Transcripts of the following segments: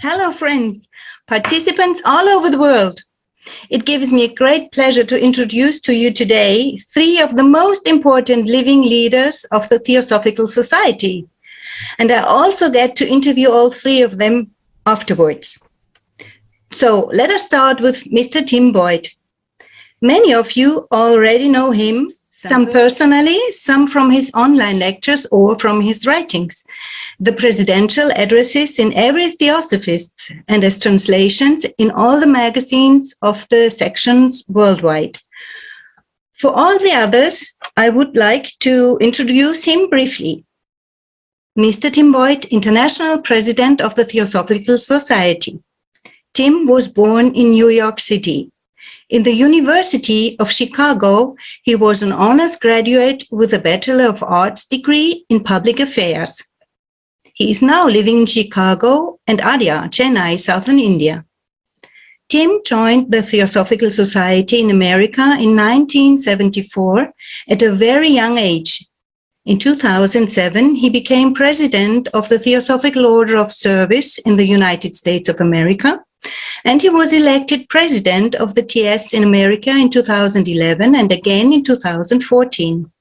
Hello, friends, participants all over the world. It gives me a great pleasure to introduce to you today three of the most important living leaders of the Theosophical Society. And I also get to interview all three of them afterwards. So let us start with Mr. Timboit. Many of you already know him, some personally, some from his online lectures or from his writings. The presidential addresses in every Theosophist and as translations in all the magazines of the sections worldwide. For all the others, I would like to introduce him briefly. Mr. Timboit, International President of the Theosophical Society. Tim was born in New York City. In the University of Chicago, he was an honors graduate with a Bachelor of Arts degree in Public Affairs. He is now living in Chicago and Adyar, Chennai, southern India. Tim joined the Theosophical Society in America in 1974 at a very young age. In 2007, he became president of the Theosophical Order of Service in the United States of America, and he was elected president of the TS in America in 2011 and again in 2014.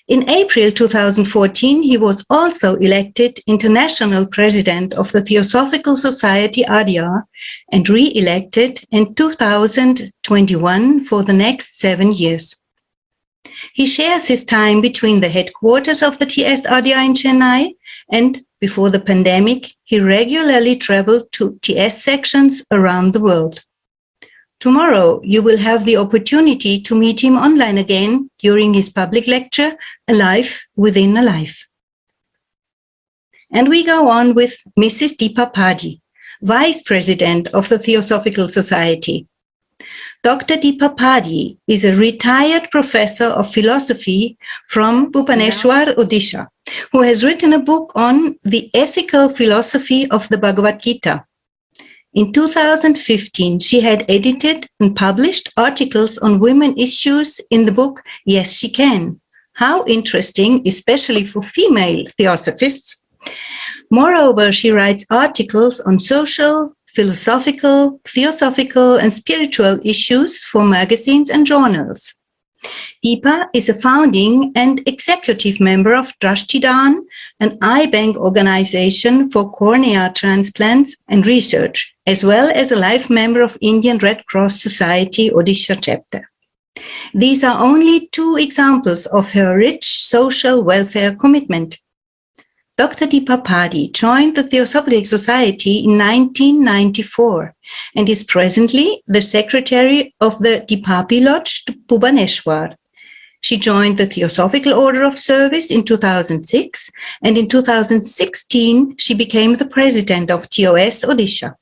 In April 2014, he was also elected international president of the Theosophical Society Adyar and re-elected in 2021 for the next 7 years. He shares his time between the headquarters of the TS Adyar in Chennai and, before the pandemic, he regularly traveled to TS sections around the world. Tomorrow, you will have the opportunity to meet him online again during his public lecture, A Life Within a Life. And we go on with Mrs. Deepa Padhi, Vice President of the Theosophical Society. Dr. Deepa Padhi is a retired professor of philosophy from Bhubaneswar, Odisha, who has written a book on the ethical philosophy of the Bhagavad Gita. In 2015, she had edited and published articles on women issues in the book Yes, She Can. How interesting, especially for female theosophists. Moreover, she writes articles on social, philosophical, theosophical, and spiritual issues for magazines and journals. Deepa is a founding and executive member of Drashtidan, an eye bank organization for cornea transplants and research, as well as a life member of Indian Red Cross Society Odisha chapter. These are only two examples of her rich social welfare commitment. Dr. Deepa Padhi joined the Theosophical Society in 1994 and is presently the secretary of the Deepapi Lodge, Bhubaneswar. She joined the Theosophical Order of Service in 2006, and in 2016, she became the president of TOS Odisha.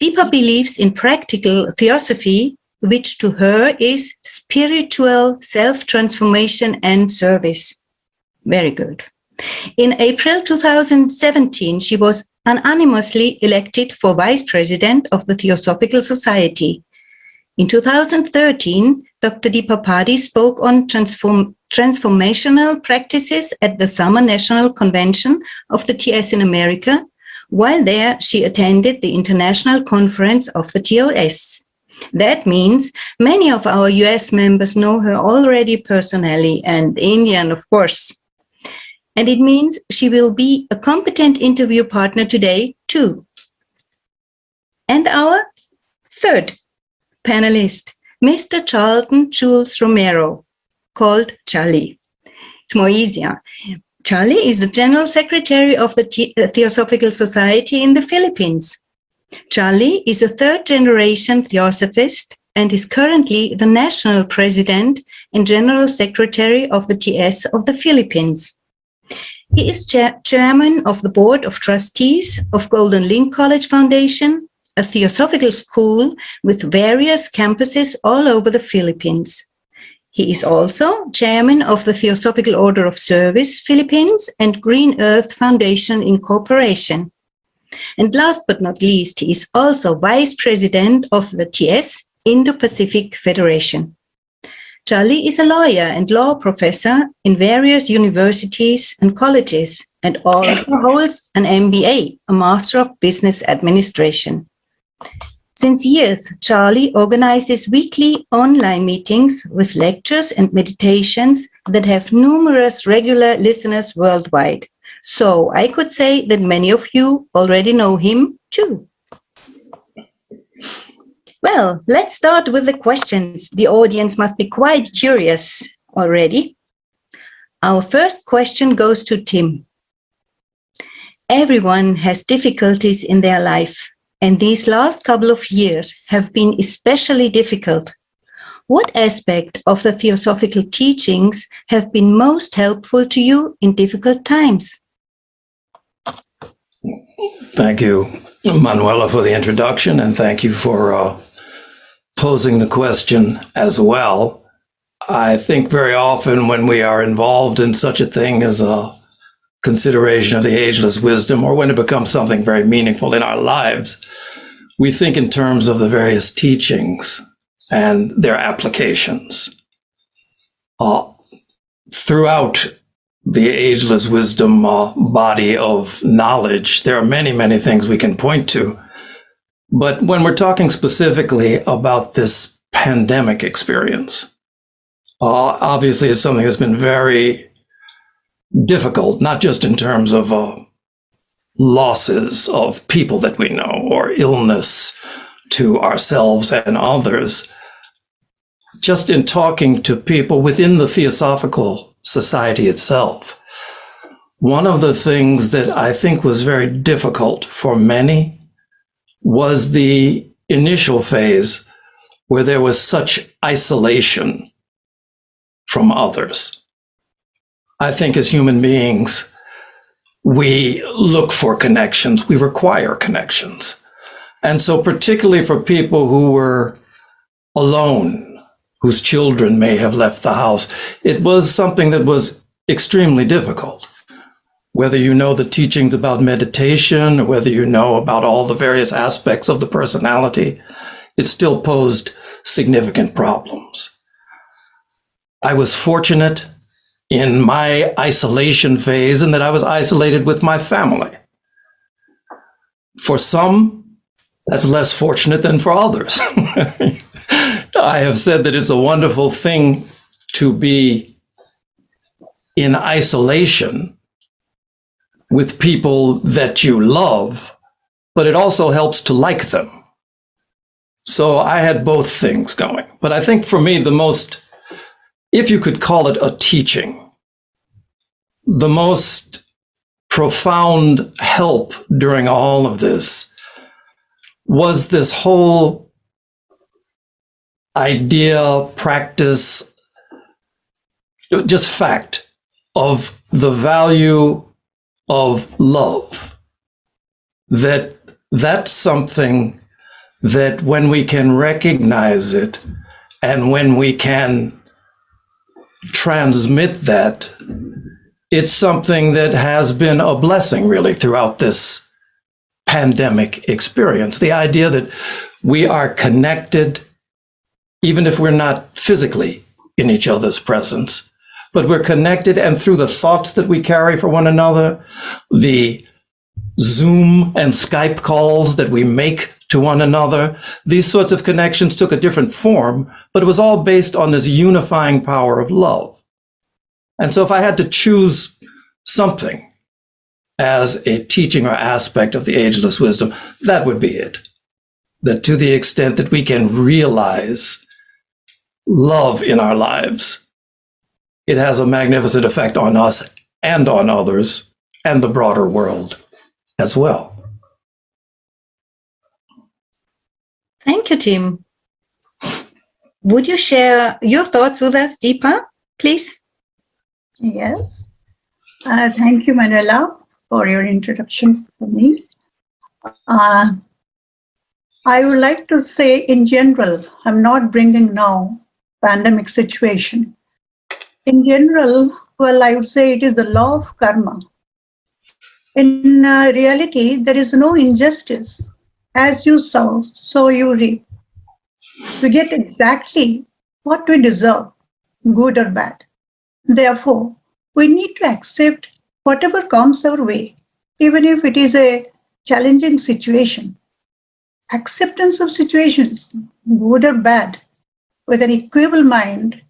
Deepa believes in practical theosophy, which to her is spiritual self-transformation and service. Very good. In April 2017, she was unanimously elected for Vice President of the Theosophical Society. In 2013, Dr. Deepa Padhi spoke on transformational practices at the Summer National Convention of the TS in America. While there, she attended the International Conference of the TOS. That means many of our US members know her already personally, and Indian, of course. And it means she will be a competent interview partner today, too. And our third panelist, Mr. Charlton Jules Romero, called Chally. It's more easier. Chally is the General Secretary of the Theosophical Society in the Philippines. Chally is a third-generation Theosophist and is currently the National President and General Secretary of the TS of the Philippines. He is chairman of the Board of Trustees of Golden Link College Foundation, a theosophical school with various campuses all over the Philippines. He is also chairman of the Theosophical Order of Service Philippines and Green Earth Foundation Incorporation. And last but not least, he is also vice president of the TS Indo-Pacific Federation. Chally is a lawyer and law professor in various universities and colleges and also holds an MBA, a Master of Business Administration. Since years, Chally organizes weekly online meetings with lectures and meditations that have numerous regular listeners worldwide. So I could say that many of you already know him too. Well, let's start with the questions. The audience must be quite curious already. Our first question goes to Tim. Everyone has difficulties in their life, and these last couple of years have been especially difficult. What aspect of the Theosophical teachings have been most helpful to you in difficult times? Thank you, Manuela, for the introduction, and thank you for posing the question as well. I think very often when we are involved in such a thing as a consideration of the ageless wisdom, or when it becomes something very meaningful in our lives, we think in terms of the various teachings and their applications. Throughout the ageless wisdom body of knowledge, there are many, many things we can point to. But when we're talking specifically about this pandemic experience, obviously it's something that's been very difficult, not just in terms of losses of people that we know or illness to ourselves and others. Just in talking to people within the Theosophical Society itself, one of the things that I think was very difficult for many was the initial phase where there was such isolation from others. I think as human beings, we look for connections, we require connections. And so particularly for people who were alone, whose children may have left the house, it was something that was extremely difficult. Whether you know the teachings about meditation, or whether you know about all the various aspects of the personality, it still posed significant problems. I was fortunate in my isolation phase in that I was isolated with my family. For some, that's less fortunate than for others. I have said that it's a wonderful thing to be in isolation with people that you love, but it also helps to like them. So I had both things going. But I think for me, the most, if you could call it a teaching, the most profound help during all of this was this whole idea, practice, just fact of the value of love. That's something that when we can recognize it and when we can transmit that, it's something that has been a blessing really throughout this pandemic experience. The idea that we are connected, even if we're not physically in each other's presence, but we're connected, and through the thoughts that we carry for one another, the Zoom and Skype calls that we make to one another, these sorts of connections took a different form, but it was all based on this unifying power of love. And so if I had to choose something as a teaching or aspect of the ageless wisdom, that would be it. That to the extent that we can realize love in our lives, it has a magnificent effect on us and on others and the broader world as well. Thank you, Tim. Would you share your thoughts with us, Deepa, please? Yes. Thank you, Manuela, for your introduction for me. I would like to say in general, I'm not bringing now pandemic situation. In general, well, I would say it is the law of karma. In reality, there is no injustice. As you sow, so you reap. We get exactly what we deserve, good or bad. Therefore, we need to accept whatever comes our way, even if it is a challenging situation, acceptance of situations, good or bad, with an equable mind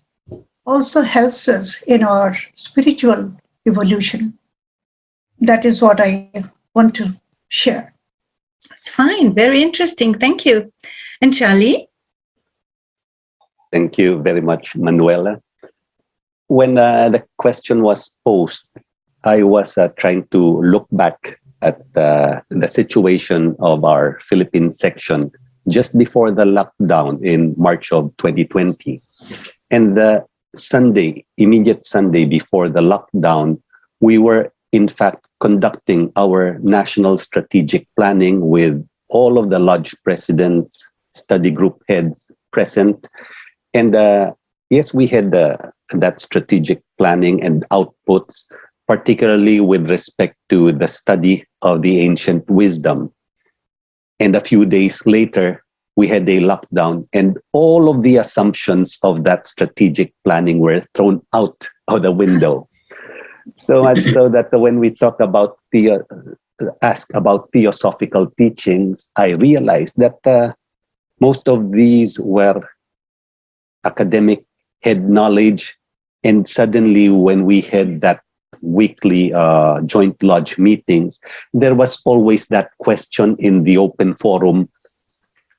also helps us in our spiritual evolution. That is what I want to share. It's fine. Very interesting. Thank you. And Chally? Thank you very much, Manuela. When the question was posed, I was trying to look back at the situation of our Philippine section just before the lockdown in March of 2020. And the Sunday, immediate Sunday before the lockdown, we were in fact conducting our national strategic planning with all of the lodge presidents, study group heads present. And yes, we had that strategic planning and outputs, particularly with respect to the study of the ancient wisdom. And a few days later, we had a lockdown, and all of the assumptions of that strategic planning were thrown out of the window. So much so that when we talk about ask about theosophical teachings, I realized that most of these were academic head knowledge. And suddenly when we had that weekly joint lodge meetings, there was always that question in the open forum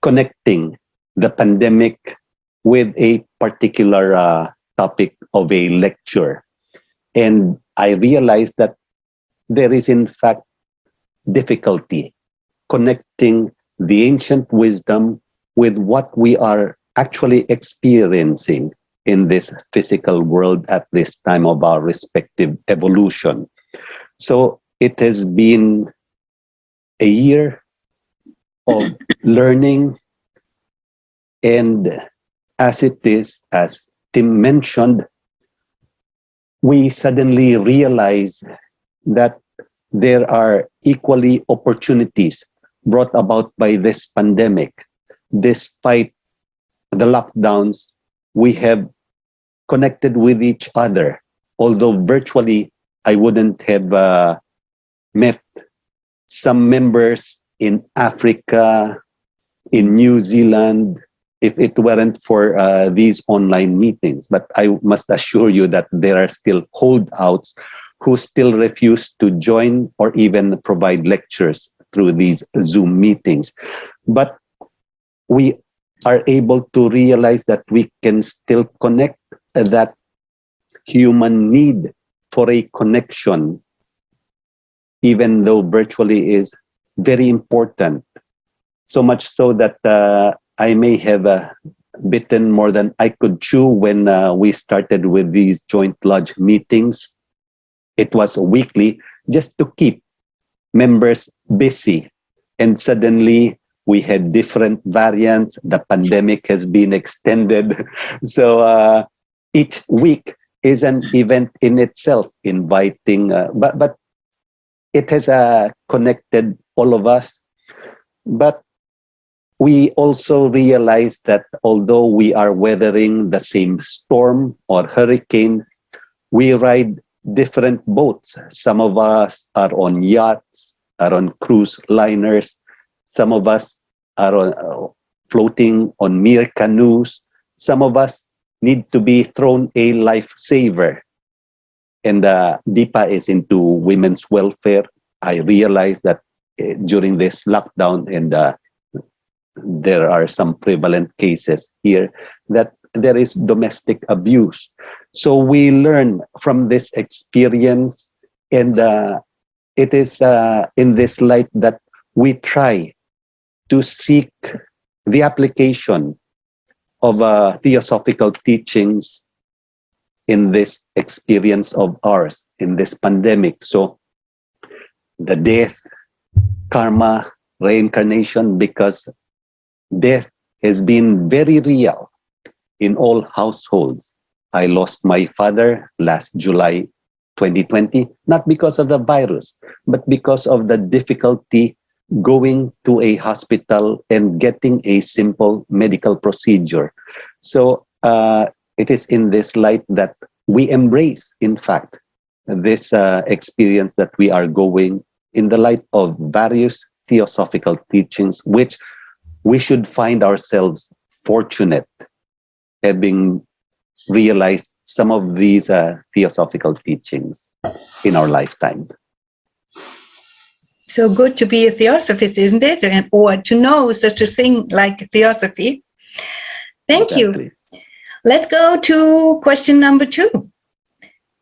connecting the pandemic with a particular topic of a lecture. And I realized that there is in fact difficulty connecting the ancient wisdom with what we are actually experiencing in this physical world at this time of our respective evolution. So it has been a year of learning, and as Tim mentioned, we suddenly realize that there are equally opportunities brought about by this pandemic. Despite the lockdowns, we have connected with each other. Although virtually, I wouldn't have met some members in Africa, in New Zealand, if it weren't for these online meetings. But I must assure you that there are still holdouts who still refuse to join or even provide lectures through these Zoom meetings. But we are able to realize that we can still connect, that human need for a connection, even though virtually, is very important. So much so that I may have bitten more than I could chew when we started with these joint lodge meetings. It was weekly, just to keep members busy. And suddenly we had different variants. The pandemic has been extended. So each week is an event in itself, inviting, but it has connected all of us. But we also realize that although we are weathering the same storm or hurricane, we ride different boats. Some of us are on yachts, are on cruise liners. Some of us are floating on mere canoes. Some of us need to be thrown a lifesaver. And Deepa is into women's welfare. I realized that during this lockdown, and there are some prevalent cases here, that there is domestic abuse. So we learn from this experience, and it is in this light that we try to seek the application of theosophical teachings in this experience of ours, in this pandemic. So the death, karma, reincarnation, because death has been very real in all households. I lost my father last July 2020, not because of the virus, but because of the difficulty going to a hospital and getting a simple medical procedure. So it is in this light that we embrace, in fact, this experience that we are going in the light of various theosophical teachings, which we should find ourselves fortunate having realized some of these theosophical teachings in our lifetime. So good to be a theosophist, isn't it? Or to know such a thing like theosophy. Thank Exactly. you. Let's go to question number 2.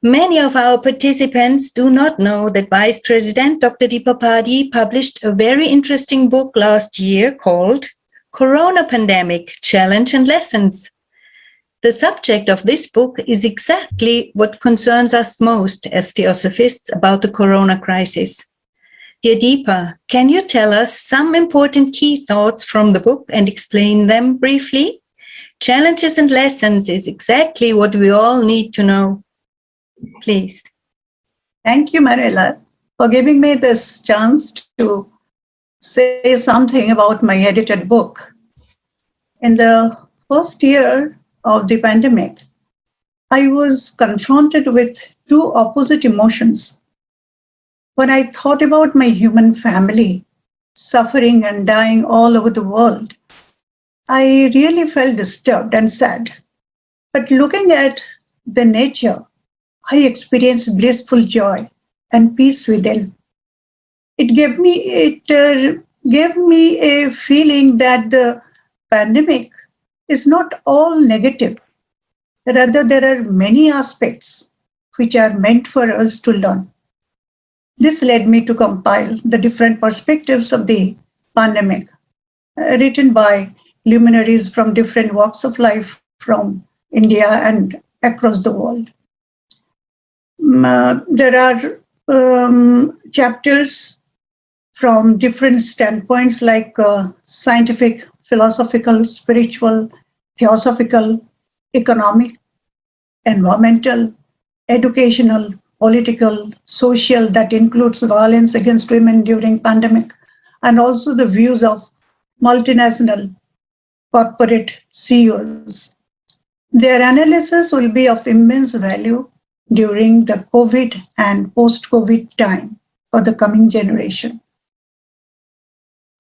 Many of our participants do not know that Vice President Dr. Deepa Padhi published a very interesting book last year called Corona Pandemic, Challenge and Lessons. The subject of this book is exactly what concerns us most as theosophists about the corona crisis. Dear Deepa, can you tell us some important key thoughts from the book and explain them briefly? Challenges and lessons is exactly what we all need to know. Please. Thank you, Manuela, for giving me this chance to say something about my edited book. In the first year of the pandemic, I was confronted with two opposite emotions. When I thought about my human family suffering and dying all over the world, I really felt disturbed and sad. But looking at the nature, I experienced blissful joy and peace within. It gave me a feeling that the pandemic is not all negative. Rather, there are many aspects which are meant for us to learn. This led me to compile the different perspectives of the pandemic, written by luminaries from different walks of life from India and across the world. There are chapters from different standpoints like scientific, philosophical, spiritual, theosophical, economic, environmental, educational, political, social, that includes violence against women during pandemic, and also the views of multinational corporate CEOs. Their analysis will be of immense value during the COVID and post-COVID time for the coming generation.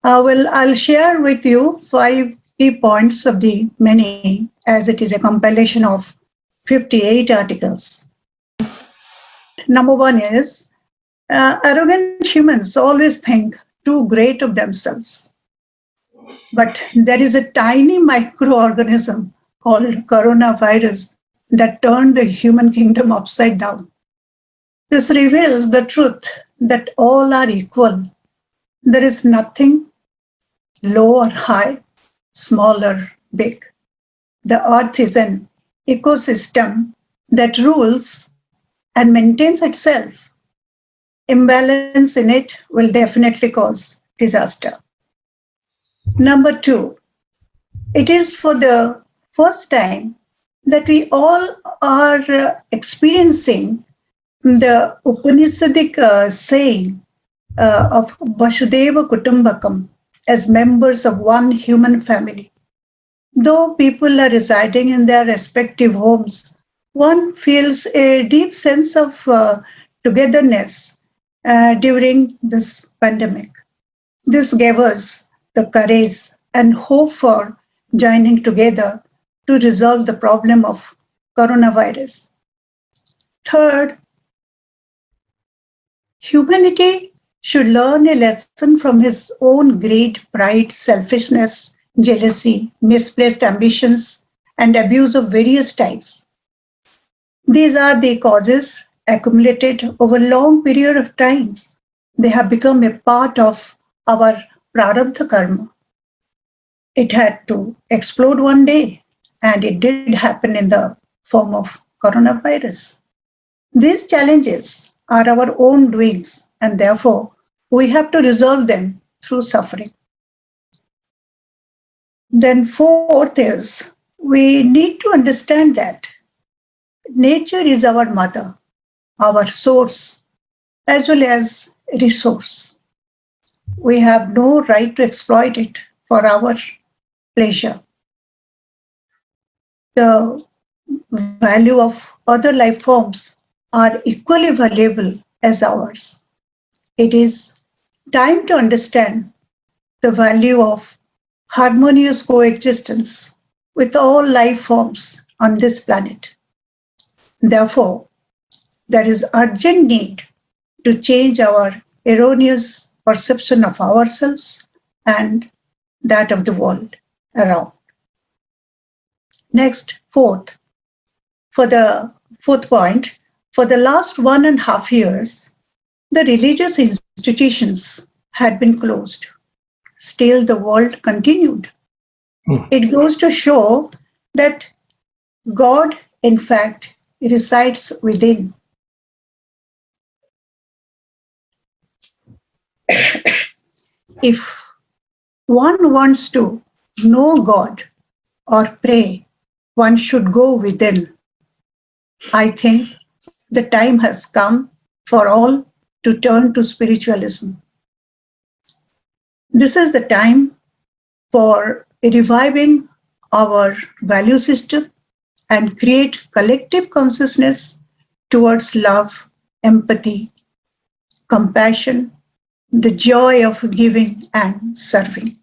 I'll share with you 5 key points of the many, as it is a compilation of 58 articles. Number 1 is, arrogant humans always think too great of themselves. But there is a tiny microorganism called coronavirus that turned the human kingdom upside down. This reveals the truth that all are equal. There is nothing low or high, small or big. The earth is an ecosystem that rules and maintains itself. Imbalance in it will definitely cause disaster. Number 2, it is for the first time that we all are experiencing the Upanishadic saying of Vasudeva Kutumbakam as members of one human family. Though people are residing in their respective homes, one feels a deep sense of togetherness during this pandemic. This gave us the courage and hope for joining together to resolve the problem of coronavirus. Third, humanity should learn a lesson from his own greed, pride, selfishness, jealousy, misplaced ambitions, and abuse of various types. These are the causes accumulated over a long period of times. They have become a part of our prarabdha karma. It had to explode one day, and it did happen in the form of coronavirus. These challenges are our own doings, and therefore we have to resolve them through suffering. Then fourth is, we need to understand that nature is our mother, our source, as well as resource. We have no right to exploit it for our pleasure. The value of other life forms are equally valuable as ours. It is time to understand the value of harmonious coexistence with all life forms on this planet. Therefore, there is urgent need to change our erroneous perception of ourselves and that of the world around. Next, fourth point, for the last 1.5 years, the religious institutions had been closed. Still, the world continued. It goes to show that God, in fact, resides within. If one wants to know God or pray, one should go within. I think the time has come for all to turn to spiritualism. This is the time for reviving our value system and create collective consciousness towards love, empathy, compassion, the joy of giving and serving.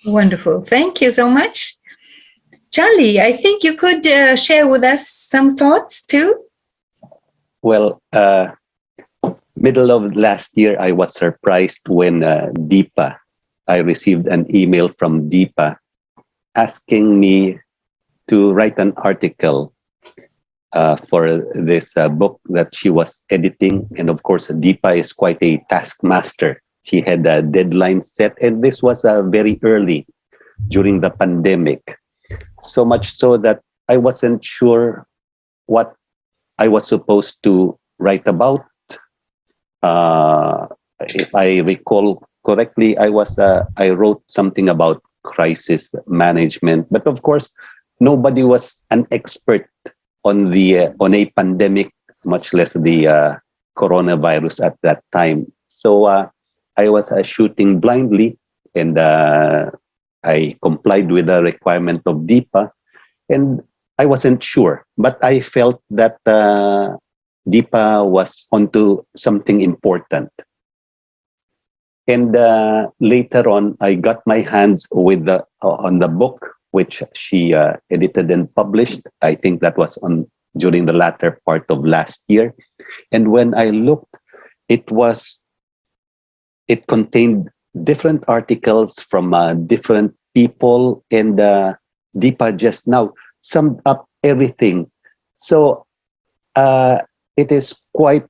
Wonderful. Thank you so much. Chally, I think you could share with us some thoughts too. Well, middle of last year, I was surprised when Deepa, I received an email from Deepa asking me to write an article for this book that she was editing. And of course, Deepa is quite a taskmaster. She had a deadline set, and this was very early during the pandemic. So much so that I wasn't sure what I was supposed to write about. If I recall correctly, I wrote something about crisis management, but of course, nobody was an expert on a pandemic, much less the coronavirus at that time. So I was shooting blindly, and I complied with the requirement of Deepa, and I wasn't sure, but I felt that Deepa was onto something important. And later on, I got my hands with on the book, which she edited and published. I think that was during the latter part of last year. And when I looked, it contained different articles from different people, and Deepa just now summed up everything. So it is quite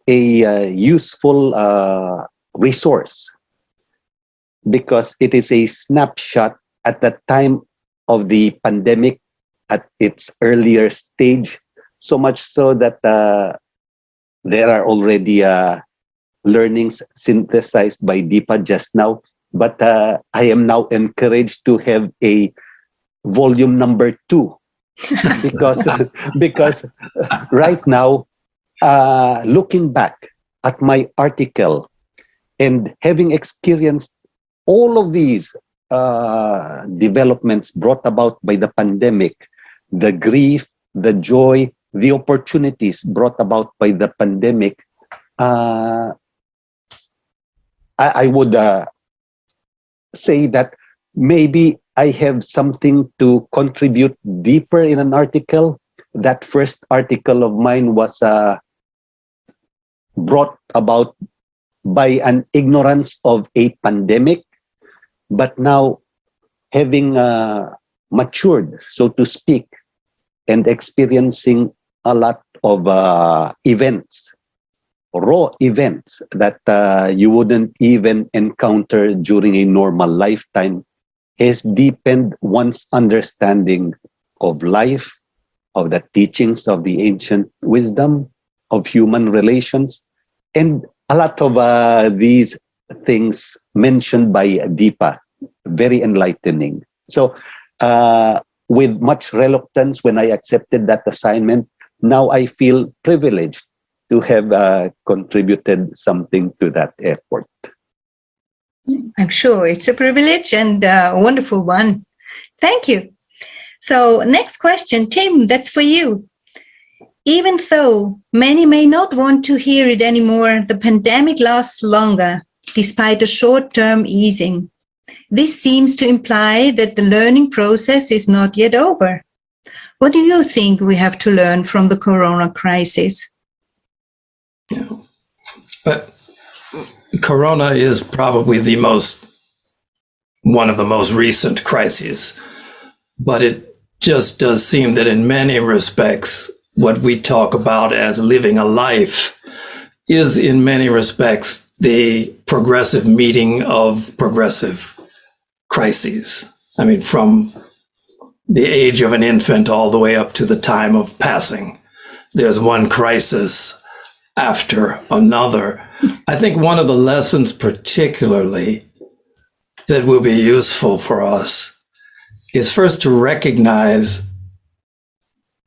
a useful resource, because it is a snapshot at the time of the pandemic at its earlier stage, so much so that there are already learnings synthesized by Deepa just now. But I am now encouraged to have a volume number 2, because right now, looking back at my article and having experienced all of these developments brought about by the pandemic, the grief, the joy, the opportunities brought about by the pandemic, I would say that maybe I have something to contribute deeper in an article. That first article of mine was brought about by an ignorance of a pandemic, but now having matured, so to speak, and experiencing a lot of events, raw events that you wouldn't even encounter during a normal lifetime, has deepened one's understanding of life, of the teachings of the ancient wisdom, of human relations, and a lot of these things mentioned by Deepa, very enlightening. So with much reluctance, when I accepted that assignment, now I feel privileged to have contributed something to that effort. I'm sure it's a privilege and a wonderful one. Thank you. So next question, Tim, that's for you. Even though many may not want to hear it anymore, the pandemic lasts longer, despite a short-term easing. This seems to imply that the learning process is not yet over. What do you think we have to learn from the corona crisis? Yeah. But corona is probably one of the most recent crises. But it just does seem that in many respects, what we talk about as living a life is in many respects the progressive meeting of progressive crises. I mean, from the age of an infant all the way up to the time of passing, there's one crisis after another. I think one of the lessons particularly that will be useful for us is first to recognize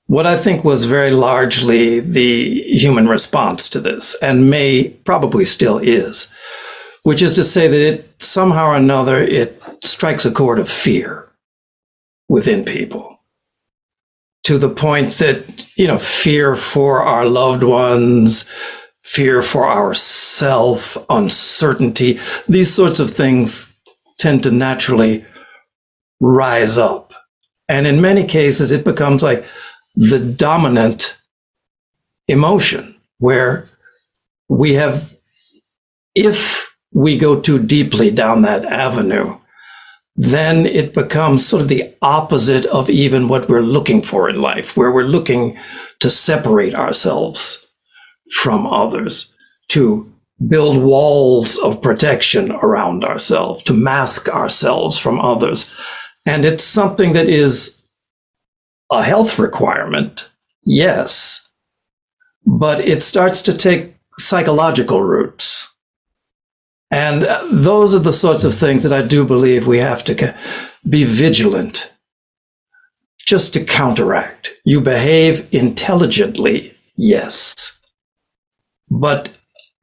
what I think was very largely the human response to this, and probably still is, which is to say that it somehow or another, it strikes a chord of fear within people, to the point that, fear for our loved ones, fear for ourself, uncertainty, these sorts of things tend to naturally rise up. And in many cases, it becomes like the dominant emotion, where if we go too deeply down that avenue, then it becomes sort of the opposite of even what we're looking for in life, where we're looking to separate ourselves from others, to build walls of protection around ourselves, to mask ourselves from others. And it's something that is a health requirement, yes, but it starts to take psychological roots. And those are the sorts of things that I do believe we have to be vigilant just to counteract. You behave intelligently, yes. But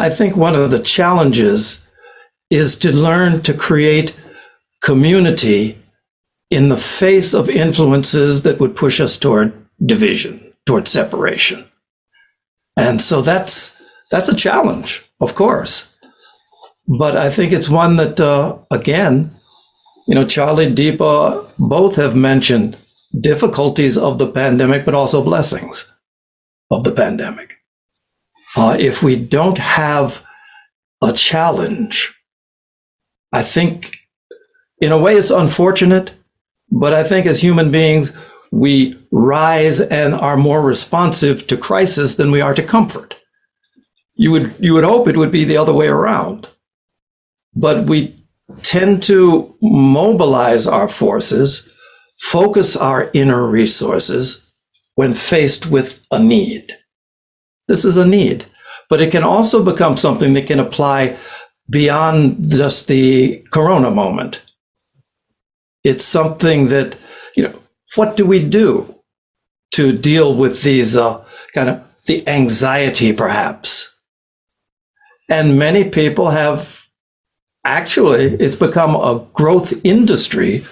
I think one of the challenges is to learn to create community in the face of influences that would push us toward division, toward separation. And so that's a challenge, of course. But I think it's one that, again, Chally, Deepa, both have mentioned difficulties of the pandemic, but also blessings of the pandemic. If we don't have a challenge, I think, in a way, it's unfortunate, but I think as human beings, we rise and are more responsive to crisis than we are to comfort. You would hope it would be the other way around. But we tend to mobilize our forces, focus our inner resources when faced with a need. This is a need, but it can also become something that can apply beyond just the corona moment. It's something that, what do we do to deal with these kind of the anxiety, perhaps? And many people have actually, it's become a growth industry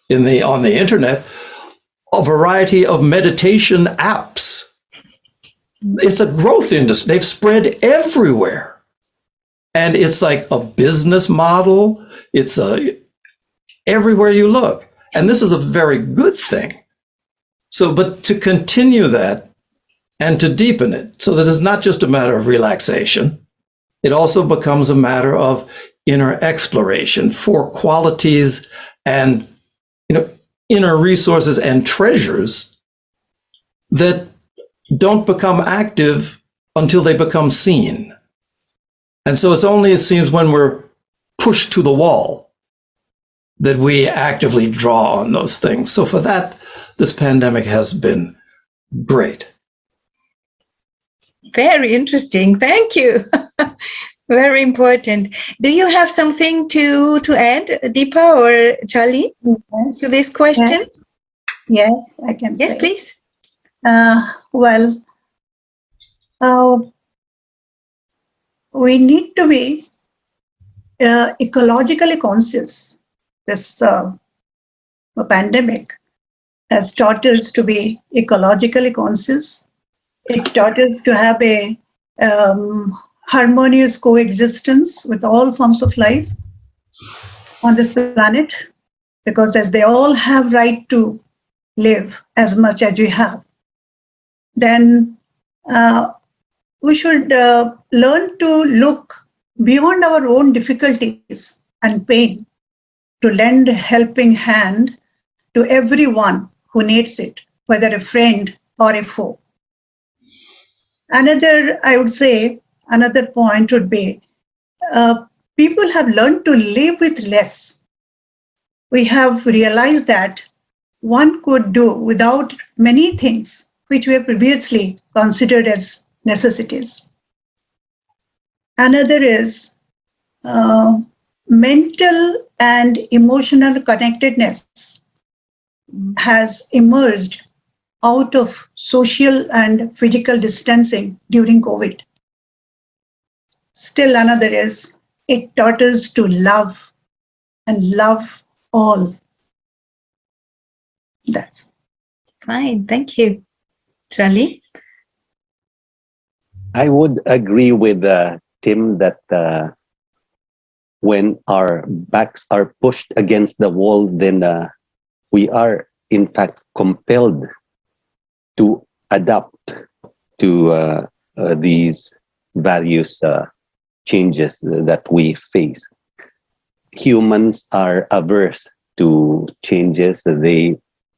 on the internet, a variety of meditation apps. It's a growth industry. They've spread everywhere. And it's like a business model. It's everywhere you look. And this is a very good thing. But to continue that and to deepen it so that it's not just a matter of relaxation, it also becomes a matter of inner exploration for qualities and inner resources and treasures that don't become active until they become seen. And so it's only, it seems, when we're pushed to the wall that we actively draw on those things. So for that, this pandemic has been great. Very interesting. Thank you. Very important. Do you have something to add, Deepa or Chally, to this question? Yes, I can. Yes, please. We need to be ecologically conscious. This pandemic has taught us to be ecologically conscious It taught us to have a harmonious coexistence with all forms of life on this planet, because as they all have right to live as much as we have, then we should learn to look beyond our own difficulties and pain to lend a helping hand to everyone who needs it, whether a friend or a foe. I would say, another point would be people have learned to live with less. We have realized that one could do without many things which were previously considered as necessities. Another is mental and emotional connectedness has emerged out of social and physical distancing during COVID. Still another is it taught us to love and love all. That's Fine, thank you. Chally? I would agree with Tim that when our backs are pushed against the wall, then we are in fact compelled to adapt to these various changes that we face. Humans are averse to changes. They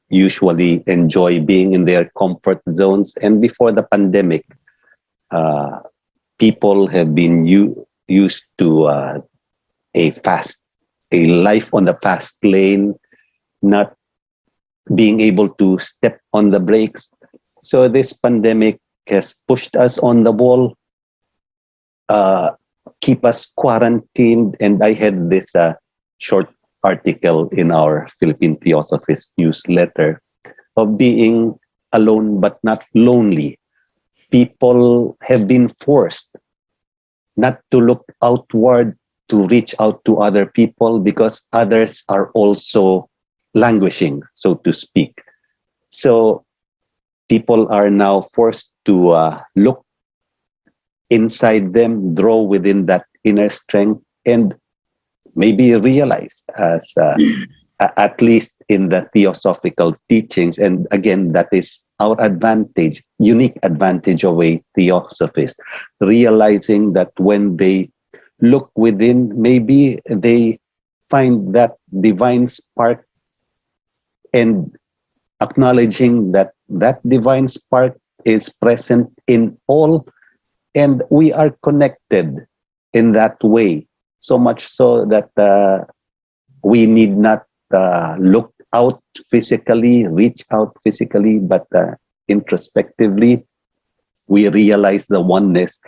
usually enjoy being in their comfort zones. And before the pandemic, people have been used to a life on the fast lane, not being able to step on the brakes. So this pandemic has pushed us on the wall, keep us quarantined. And I had this short article in our Philippine Theosophist newsletter of being alone but not lonely. People have been forced not to look outward, to reach out to other people, because others are also languishing, so to speak. So people are now forced to look inside them, draw within that inner strength, and maybe realize, as at least in the theosophical teachings, and again, that is our advantage, unique advantage of a theosophist, realizing that when they look within, maybe they find that divine spark, and acknowledging that that divine spark is present in all, and we are connected in that way, so much so that we need not look out physically, reach out physically, but introspectively, we realize the oneness,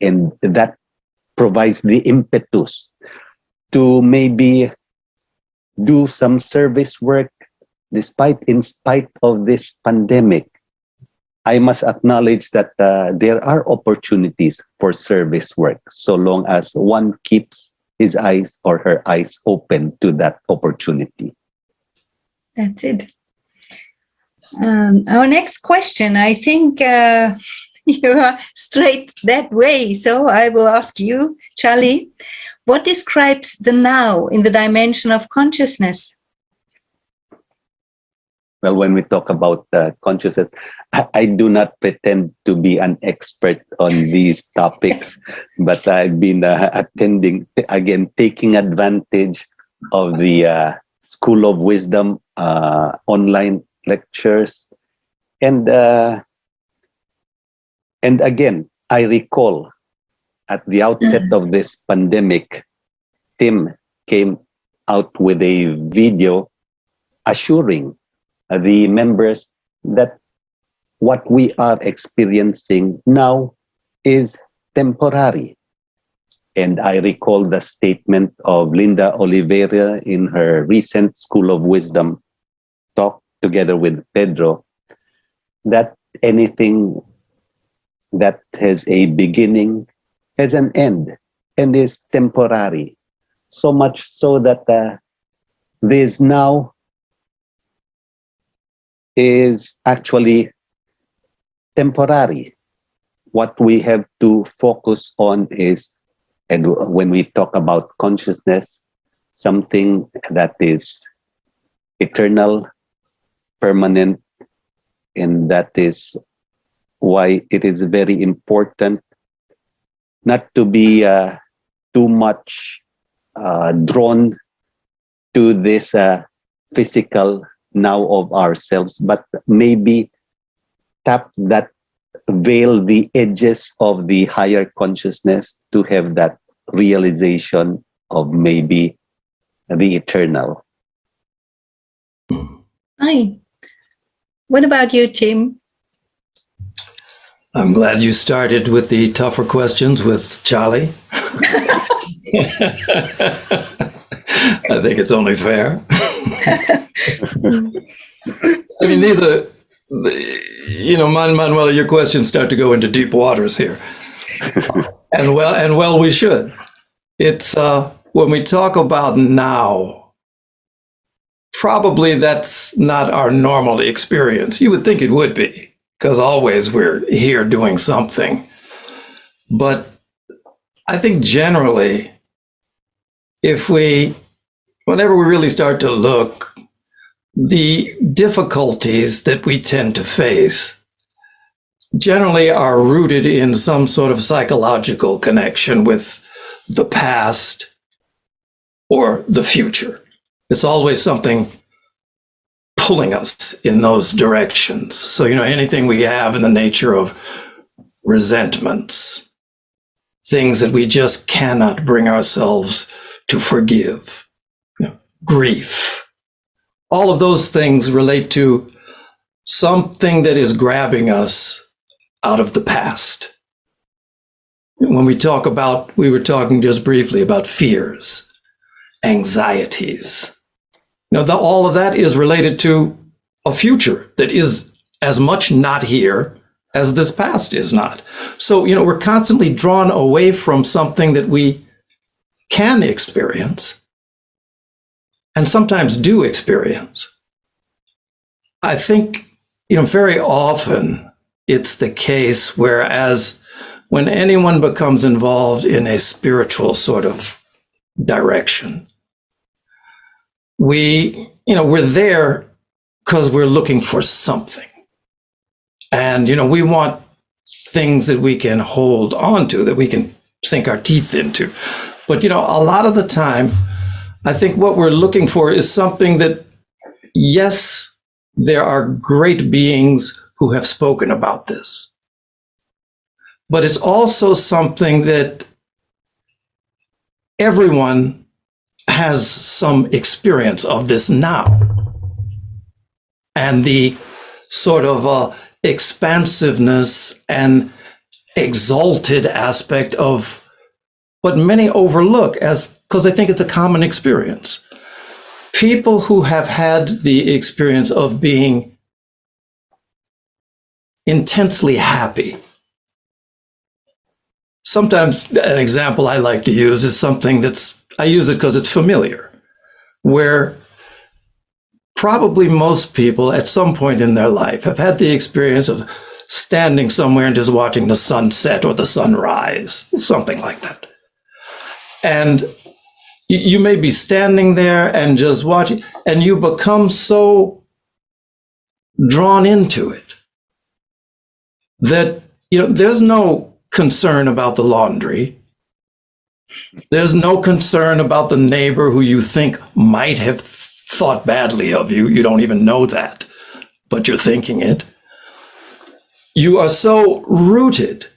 and that provides the impetus to maybe do some service work in spite of this pandemic. I must acknowledge that there are opportunities for service work, so long as one keeps his eyes or her eyes open to that opportunity. That's it. Our next question, I think you are straight that way. So I will ask you, Chally, what describes the now in the dimension of consciousness? Well, when we talk about consciousness, I do not pretend to be an expert on these topics, but I've been attending, again, taking advantage of the School of Wisdom online lectures. And again, I recall at the outset of this pandemic, Tim came out with a video assuring the members that what we are experiencing now is temporary. And I recall the statement of Linda Oliveira in her recent School of Wisdom talk together with Pedro, that anything that has a beginning has an end and is temporary. So much so that this now is actually temporary. what we have to focus on is, and when we talk about consciousness, something that is eternal, permanent, and that is why it is very important not to be too much drawn to this physical now of ourselves, but maybe tap that veil, the edges of the higher consciousness to have that realization of maybe the eternal. Hi. What about you, Tim? I'm glad you started with the tougher questions with Chally. I think it's only fair. I mean, these are, Manuela, your questions start to go into deep waters here. And well, we should. It's, when we talk about now, probably that's not our normal experience. You would think it would be, because always we're here doing something. But I think generally, whenever we really start to look, the difficulties that we tend to face generally are rooted in some sort of psychological connection with the past or the future. It's always something pulling us in those directions. So, anything we have in the nature of resentments, things that we just cannot bring ourselves to forgive, grief, all of those things relate to something that is grabbing us out of the past. When we were talking just briefly about fears, anxieties. All of that is related to a future that is as much not here as this past is not. So, we're constantly drawn away from something that we can experience and sometimes do experience. I think, very often it's the case whereas when anyone becomes involved in a spiritual sort of direction, we're there because we're looking for something. And, we want things that we can hold on to, that we can sink our teeth into. But, a lot of the time, I think what we're looking for is something that, yes, there are great beings who have spoken about this. But it's also something that everyone has some experience of this now. And the sort of expansiveness and exalted aspect of what many overlook because they think it's a common experience. People who have had the experience of being intensely happy. Sometimes an example I like to use is something I use it because it's familiar, where probably most people at some point in their life have had the experience of standing somewhere and just watching the sun set or the sun rise, something like that. And you may be standing there and just watching, and you become so drawn into it that, there's no concern about the laundry. There's no concern about the neighbor who you think might have thought badly of you. You don't even know that, but you're thinking it. You are so rooted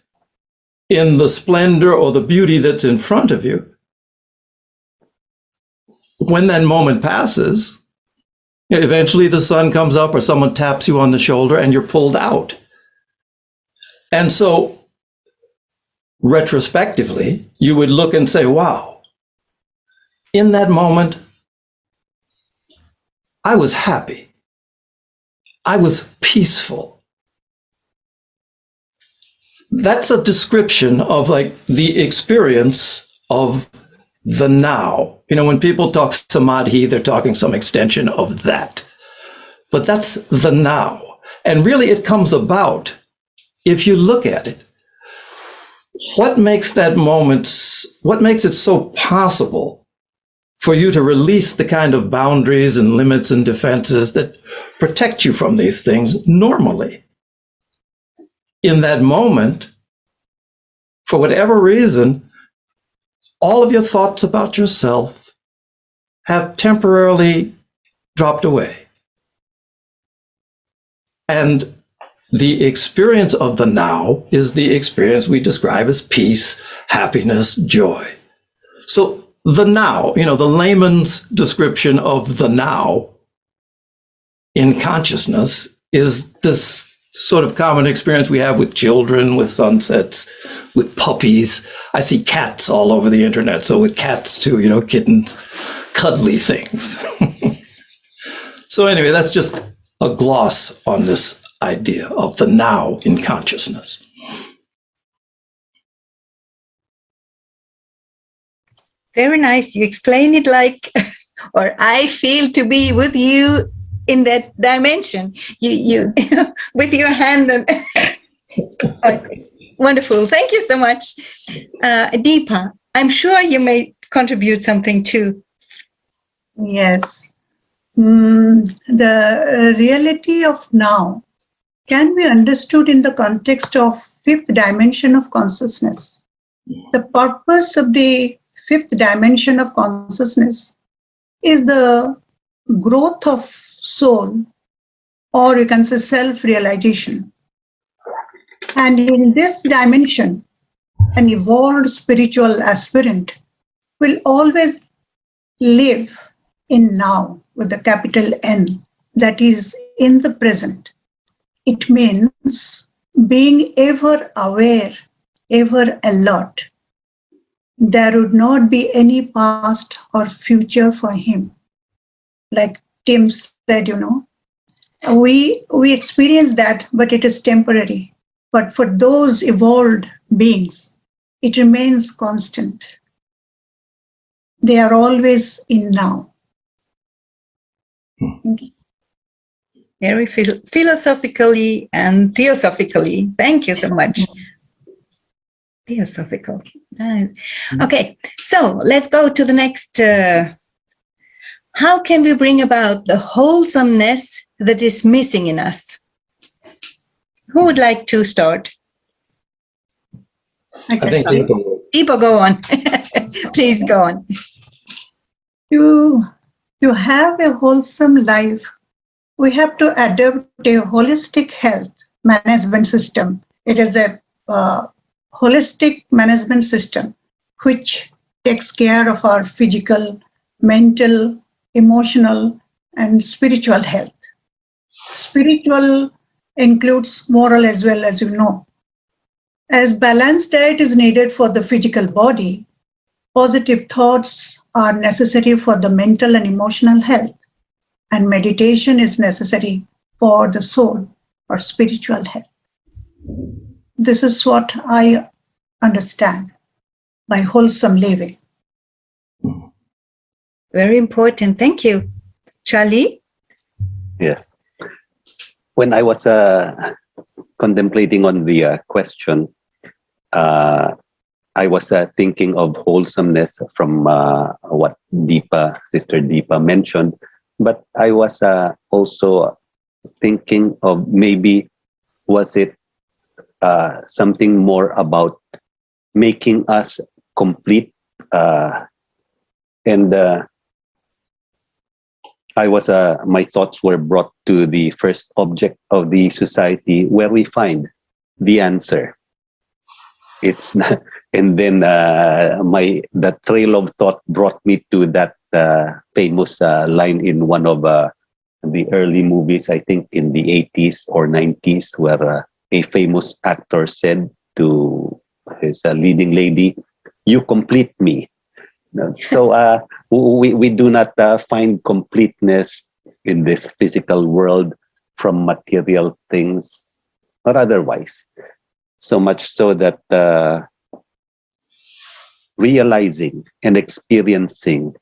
in the splendor or the beauty that's in front of you. When that moment passes, eventually the sun comes up or someone taps you on the shoulder and you're pulled out. And so retrospectively, you would look and say, wow, in that moment, I was happy. I was peaceful. That's a description of the experience of the now. When people talk samadhi, they're talking some extension of that. But that's the now. And really it comes about, if you look at it, what makes that moment, what makes it so possible for you to release the kind of boundaries and limits and defenses that protect you from these things normally? In that moment, for whatever reason, all of your thoughts about yourself have temporarily dropped away. And the experience of the now is the experience we describe as peace, happiness, joy. So the now, the layman's description of the now in consciousness is this sort of common experience we have with children, with sunsets, with puppies. I see cats all over the internet. So with cats too, kittens, cuddly things. So anyway, that's just a gloss on this idea of the now in consciousness. Very nice. You explain it like, or I feel to be with you in that dimension. You with your hand and wonderful. Thank you so much, Deepa. I'm sure you may contribute something too. Yes. The reality of now can be understood in the context of fifth dimension of consciousness. The purpose of the fifth dimension of consciousness is the growth of soul, or you can say self-realization. And in this dimension, an evolved spiritual aspirant will always live in now with the capital N, that is in the present. It means being ever aware, ever alert. There would not be any past or future for him. Like Tim said, we experience that, but it is temporary. But for those evolved beings, it remains constant. They are always in now. Very philosophically and theosophically. Thank you so much. Theosophical. Okay, so let's go to the next. How can we bring about the wholesomeness that is missing in us? Who would like to start? I think Deepa, go on. Please go on. To have a wholesome life, we have to adopt a holistic health management system. It is a holistic management system which takes care of our physical, mental, emotional, and spiritual health. Spiritual includes moral as well, as you know. As balanced diet is needed for the physical body, positive thoughts are necessary for the mental and emotional health, and meditation is necessary for the soul or spiritual health. This is what I understand by wholesome living. Very important. Thank you. Chally? Yes. When I was contemplating on the question, I was thinking of wholesomeness from what Sister Deepa mentioned, but I was also thinking of maybe was it something more about making us complete, and I was my thoughts were brought to the first object of the society where we find the answer. It's not, and then the trail of thought brought me to that famous line in one of the early movies, I think in the 80s or 90s, where a famous actor said to his leading lady, "You complete me." So we do not find completeness in this physical world from material things or otherwise. So much so that realizing and experiencing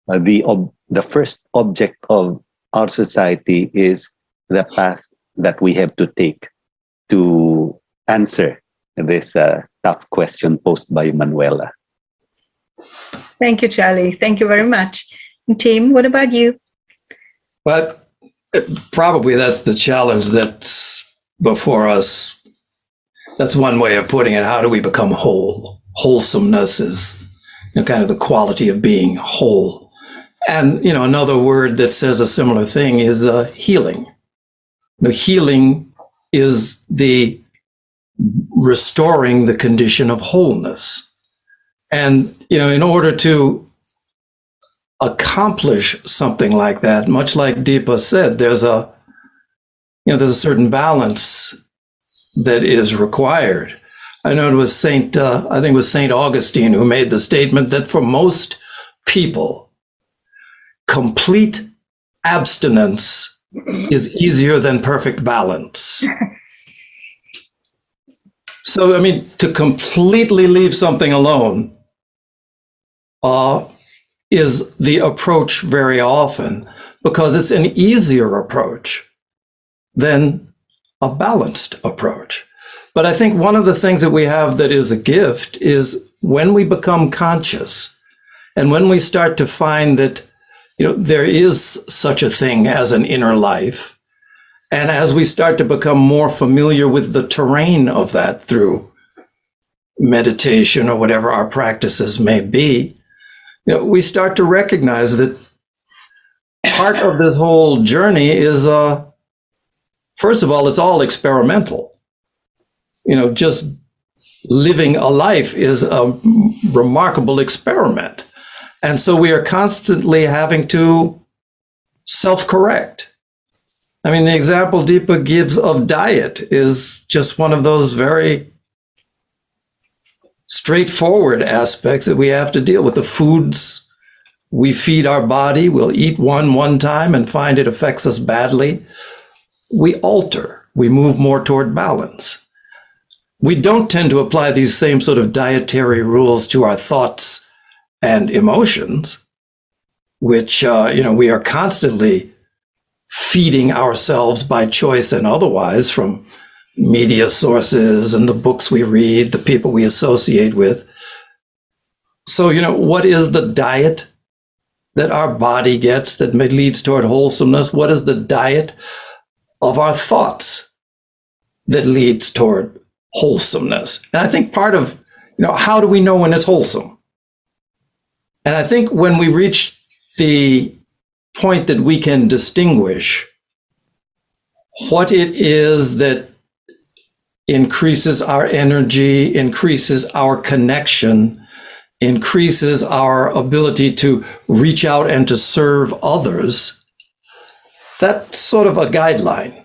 the first object of our society is the path that we have to take to answer this tough question posed by Manuela. Thank you, Chally. Thank you very much. And Tim, what about you? But probably that's the challenge that's before us. That's one way of putting it. How do we become whole? Wholesomeness is kind of the quality of being whole. And, another word that says a similar thing is healing. Healing is the restoring the condition of wholeness. And, in order to accomplish something like that, much like Deepa said, there's a certain balance that is required. I know it was Saint Augustine who made the statement that for most people, complete abstinence is easier than perfect balance. So, to completely leave something alone is the approach very often, because it's an easier approach than a balanced approach. But I think one of the things that we have that is a gift is when we become conscious and when we start to find that, there is such a thing as an inner life. And as we start to become more familiar with the terrain of that through meditation or whatever our practices may be, we start to recognize that part of this whole journey is, first of all, it's all experimental. Just living a life is a remarkable experiment. And so we are constantly having to self-correct. The example Deepa gives of diet is just one of those very straightforward aspects that we have to deal with. The foods we feed our body, we'll eat one time and find it affects us badly. We alter, we move more toward balance. We don't tend to apply these same sort of dietary rules to our thoughts and emotions, which, we are constantly feeding ourselves by choice and otherwise from media sources and the books we read, the people we associate with. So, what is the diet that our body gets that leads toward wholesomeness? What is the diet of our thoughts that leads toward wholesomeness? And I think part of, how do we know when it's wholesome? And I think when we reach the point that we can distinguish what it is that increases our energy, increases our connection, increases our ability to reach out and to serve others, that's sort of a guideline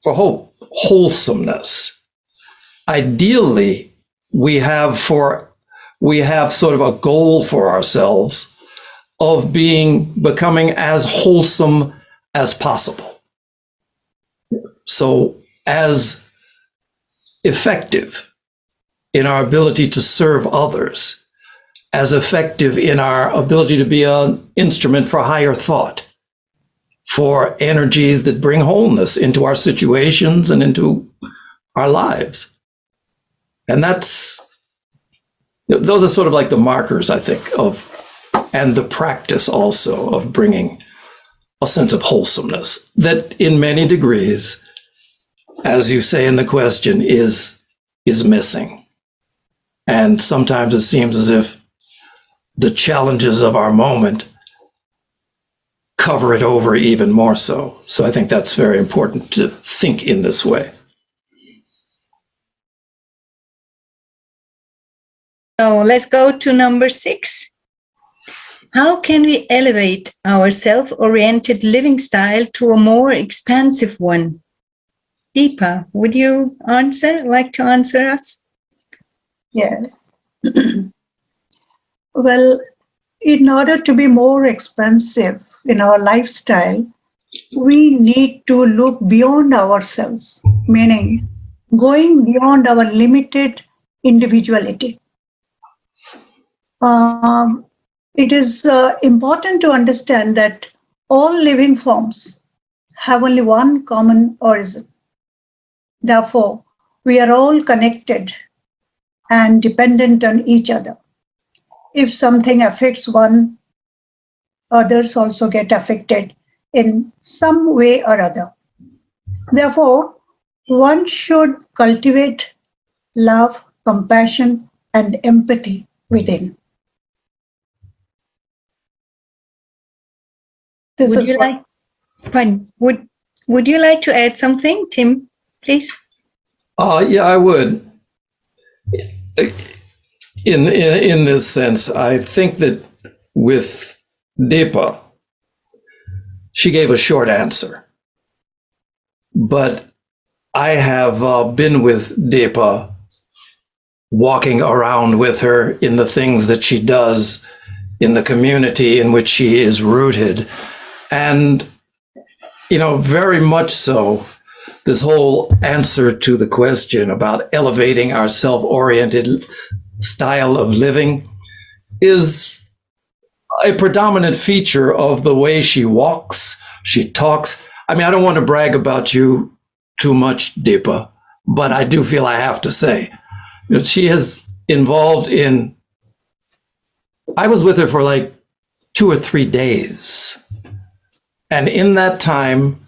for wholesomeness. Ideally, we have sort of a goal for ourselves of becoming as wholesome as possible. So as effective in our ability to serve others, as effective in our ability to be an instrument for higher thought, for energies that bring wholeness into our situations and into our lives. And those are sort of like the markers, I think, and the practice also of bringing a sense of wholesomeness that in many degrees, as you say in the question, is missing. And sometimes it seems as if the challenges of our moment cover it over even more so. So I think that's very important to think in this way. So let's go to number 6. How can we elevate our self-oriented living style to a more expansive one? Deepa, would you like to answer us? Yes. Well, in order to be more expansive in our lifestyle, we need to look beyond ourselves, meaning going beyond our limited individuality. It is important to understand that all living forms have only one common origin. Therefore, we are all connected and dependent on each other. If something affects one, others also get affected in some way or other. Therefore, one should cultivate love, compassion, and empathy within. Would you like to add something, Tim, please? Yeah, I would. In this sense, I think that with Deepa, she gave a short answer. But I have been with Deepa, walking around with her in the things that she does in the community in which she is rooted. And, very much so, this whole answer to the question about elevating our self-oriented style of living is a predominant feature of the way she walks, she talks. I mean, I don't want to brag about you too much, Deepa, but I do feel I have to say, she is involved in, I was with her for like 2 or 3 days. And in that time,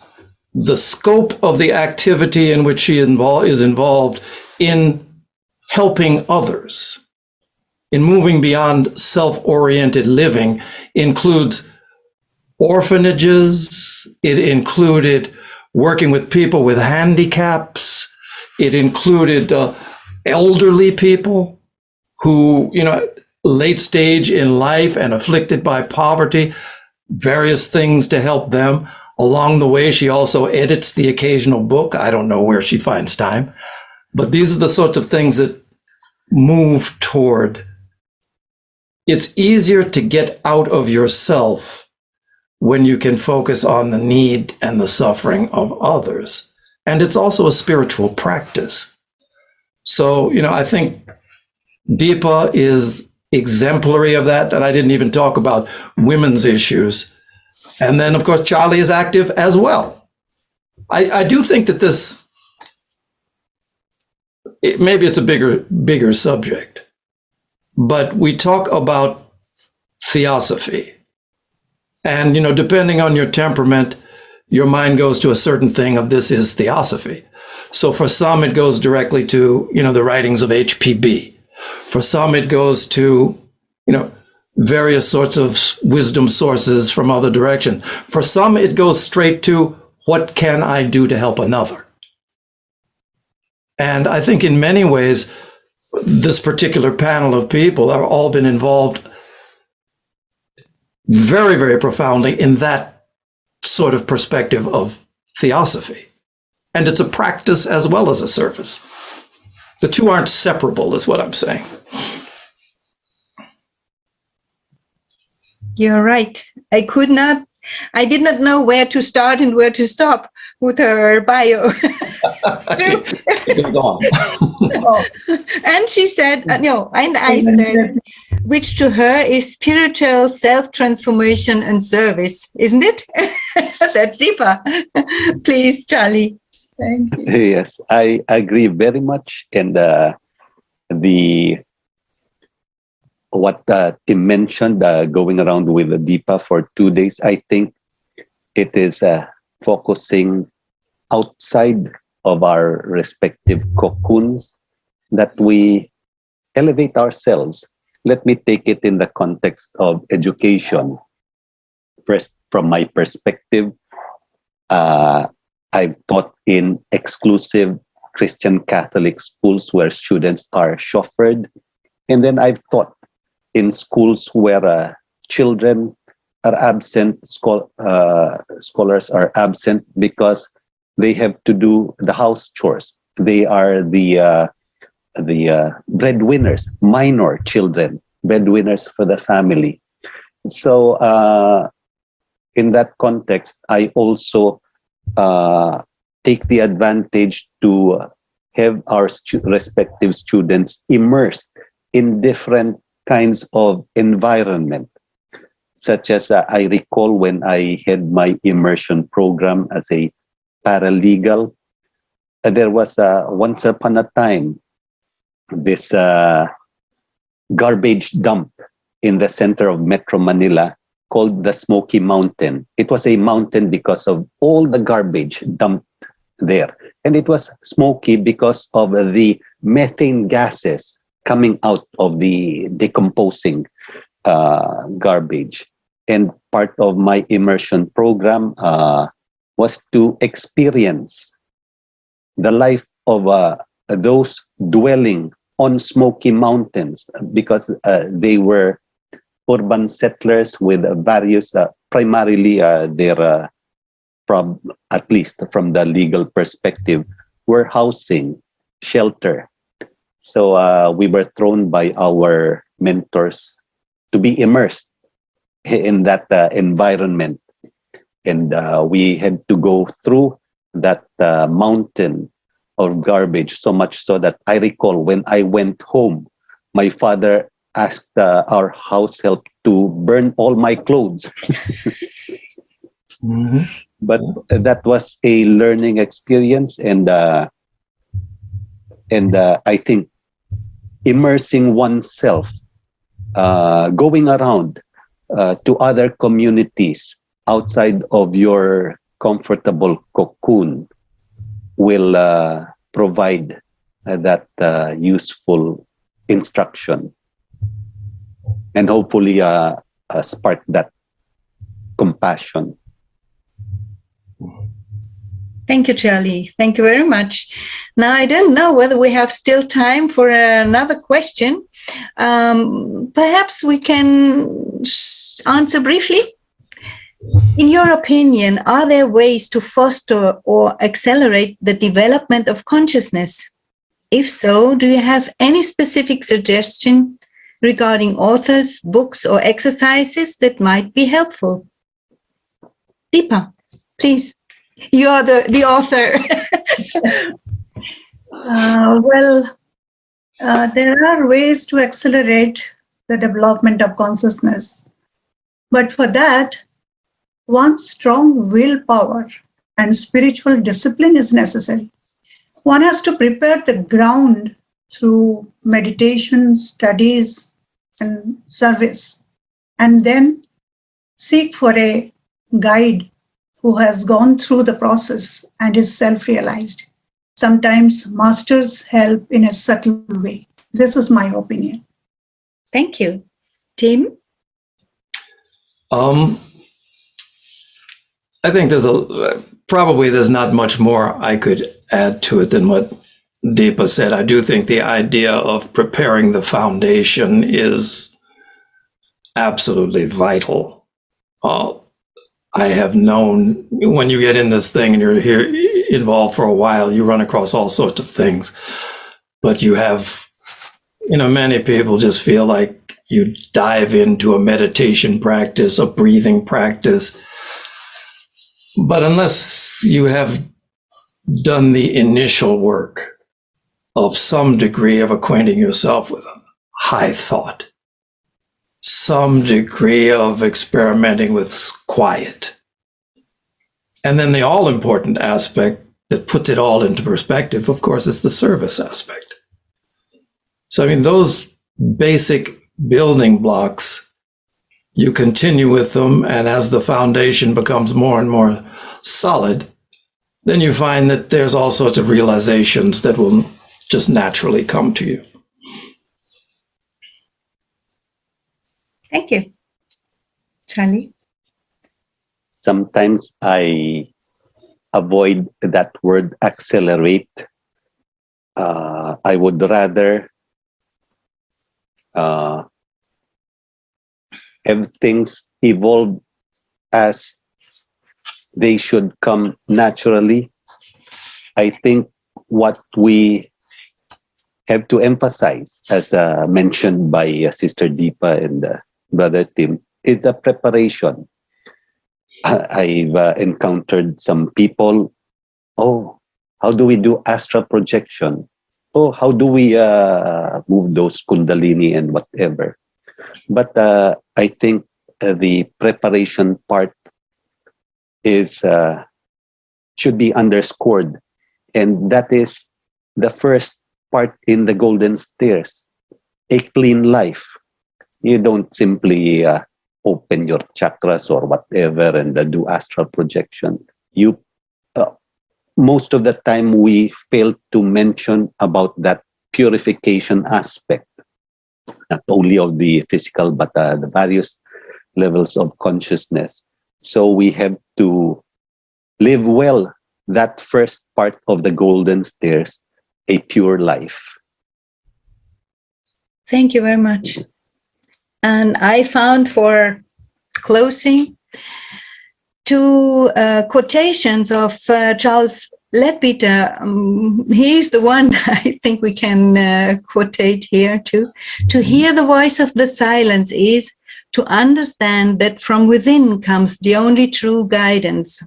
the scope of the activity in which she is involved in helping others, in moving beyond self-oriented living, includes orphanages. It included working with people with handicaps. It included elderly people who, late stage in life and afflicted by poverty, various things to help them. Along the way, she also edits the occasional book. I don't know where she finds time, but these are the sorts of things that move toward. It's easier to get out of yourself when you can focus on the need and the suffering of others. And it's also a spiritual practice. So, I think Deepa is exemplary of that. And I didn't even talk about women's issues. And then, of course, Chally is active as well. I do think that maybe it's a bigger subject, but we talk about theosophy. And, depending on your temperament, your mind goes to a certain thing of this is theosophy. So for some, it goes directly to, the writings of HPB. For some, it goes to, various sorts of wisdom sources from other directions. For some, it goes straight to what can I do to help another? And I think in many ways, this particular panel of people are all been involved very, very profoundly in that sort of perspective of theosophy. And it's a practice as well as a service. The two aren't separable, is what I'm saying. You're right. I did not know where to start and where to stop with her bio. It goes on. And she said, and I said, which to her is spiritual self-transformation and service, isn't it? That's Deepa. Please, Chally. Thank you. Yes, I agree very much. And what Tim mentioned, going around with Deepa for 2 days, I think it is focusing outside of our respective cocoons that we elevate ourselves. Let me take it in the context of education. First, from my perspective, I've taught in exclusive Christian Catholic schools where students are chauffeured. And then I've taught in schools where children are absent, scholars are absent because they have to do the house chores. They are the breadwinners, minor children, breadwinners for the family. So in that context, I also take the advantage to have our respective students immersed in different kinds of environment, such as I recall when I had my immersion program as a paralegal, there was once upon a time this garbage dump in the center of Metro Manila called the Smoky Mountain. It was a mountain because of all the garbage dumped there. And it was smoky because of the methane gases coming out of the decomposing garbage. And part of my immersion program was to experience the life of those dwelling on smoky mountains, because they were urban settlers with various, primarily they're from, at least from the legal perspective, were housing, shelter. So we were thrown by our mentors to be immersed in that environment. And we had to go through that mountain of garbage, so much so that I recall when I went home, my father asked our house help to burn all my clothes. Mm-hmm. But that was a learning experience, and I think immersing oneself, going around to other communities outside of your comfortable cocoon will provide that useful instruction, and hopefully spark that compassion. Thank you, Chally. Thank you very much. Now, I don't know whether we have still time for another question. Perhaps we can answer briefly. In your opinion, are there ways to foster or accelerate the development of consciousness? If so, do you have any specific suggestion regarding authors, books, or exercises that might be helpful? Deepa, please. You are the author. There are ways to accelerate the development of consciousness. But for that, one strong willpower and spiritual discipline is necessary. One has to prepare the ground through meditation, studies, and service, and then seek for a guide who has gone through the process and is self-realized. Sometimes masters help in a subtle way. This is my opinion. Thank you. Tim? I think there's not much more I could add to it than what Deepa said. I do think the idea of preparing the foundation is absolutely vital. I have known when you get in this thing and you're here involved for a while, you run across all sorts of things, but you have, many people just feel like you dive into a meditation practice, a breathing practice. But unless you have done the initial work of some degree of acquainting yourself with high thought, some degree of experimenting with quiet, and then the all-important aspect that puts it all into perspective, of course, is the service aspect. So, those basic building blocks, you continue with them, and as the foundation becomes more and more solid, then you find that there's all sorts of realizations that will just naturally come to you. Thank you. Chally? Sometimes I avoid that word accelerate. I would rather have things evolve as they should come naturally. I think what we have to emphasize, as mentioned by Sister Deepa and Brother Tim, is the preparation. I've encountered some people, how do we do astral projection? How do we move those kundalini and whatever? But I think the preparation part is should be underscored And that is the first part in the golden stairs, a clean life. You don't simply open your chakras or whatever and do astral projection. You most of the time we fail to mention about that purification aspect, not only of the physical but the various levels of consciousness. So we have to live well that first part of the golden stairs, a pure life. Thank you very much. And I found, for closing, two quotations of Charles Leadbeater. He's the one I think we can quotate here too. To hear the voice of the silence is to understand that from within comes the only true guidance.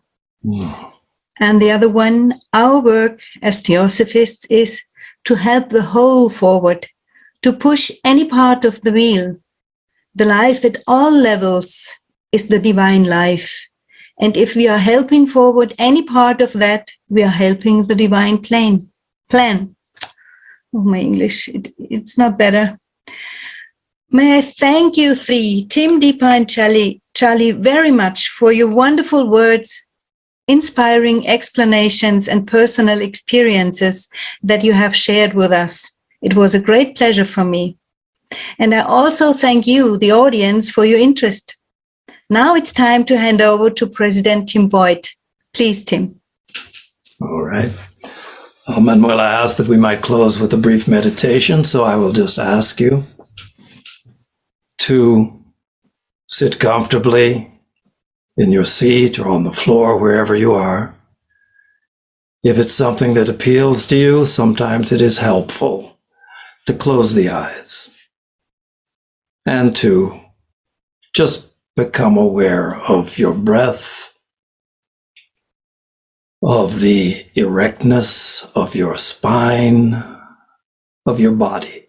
And the other one, our work as Theosophists is to help the whole forward, to push any part of the wheel. The life at all levels is the divine life. And if we are helping forward any part of that, we are helping the divine plan. Oh, my English, it's not better. May I thank you three, Tim, Deepa, and Chally, very much for your wonderful words, inspiring explanations, and personal experiences that you have shared with us. It was a great pleasure for me. And I also thank you, the audience, for your interest. Now it's time to hand over to President Timboit. Please, Tim. All right. Manuela asked that we might close with a brief meditation, so I will just ask you to sit comfortably in your seat or on the floor, wherever you are. If it's something that appeals to you, sometimes it is helpful to close the eyes and to just become aware of your breath, of the erectness of your spine, of your body.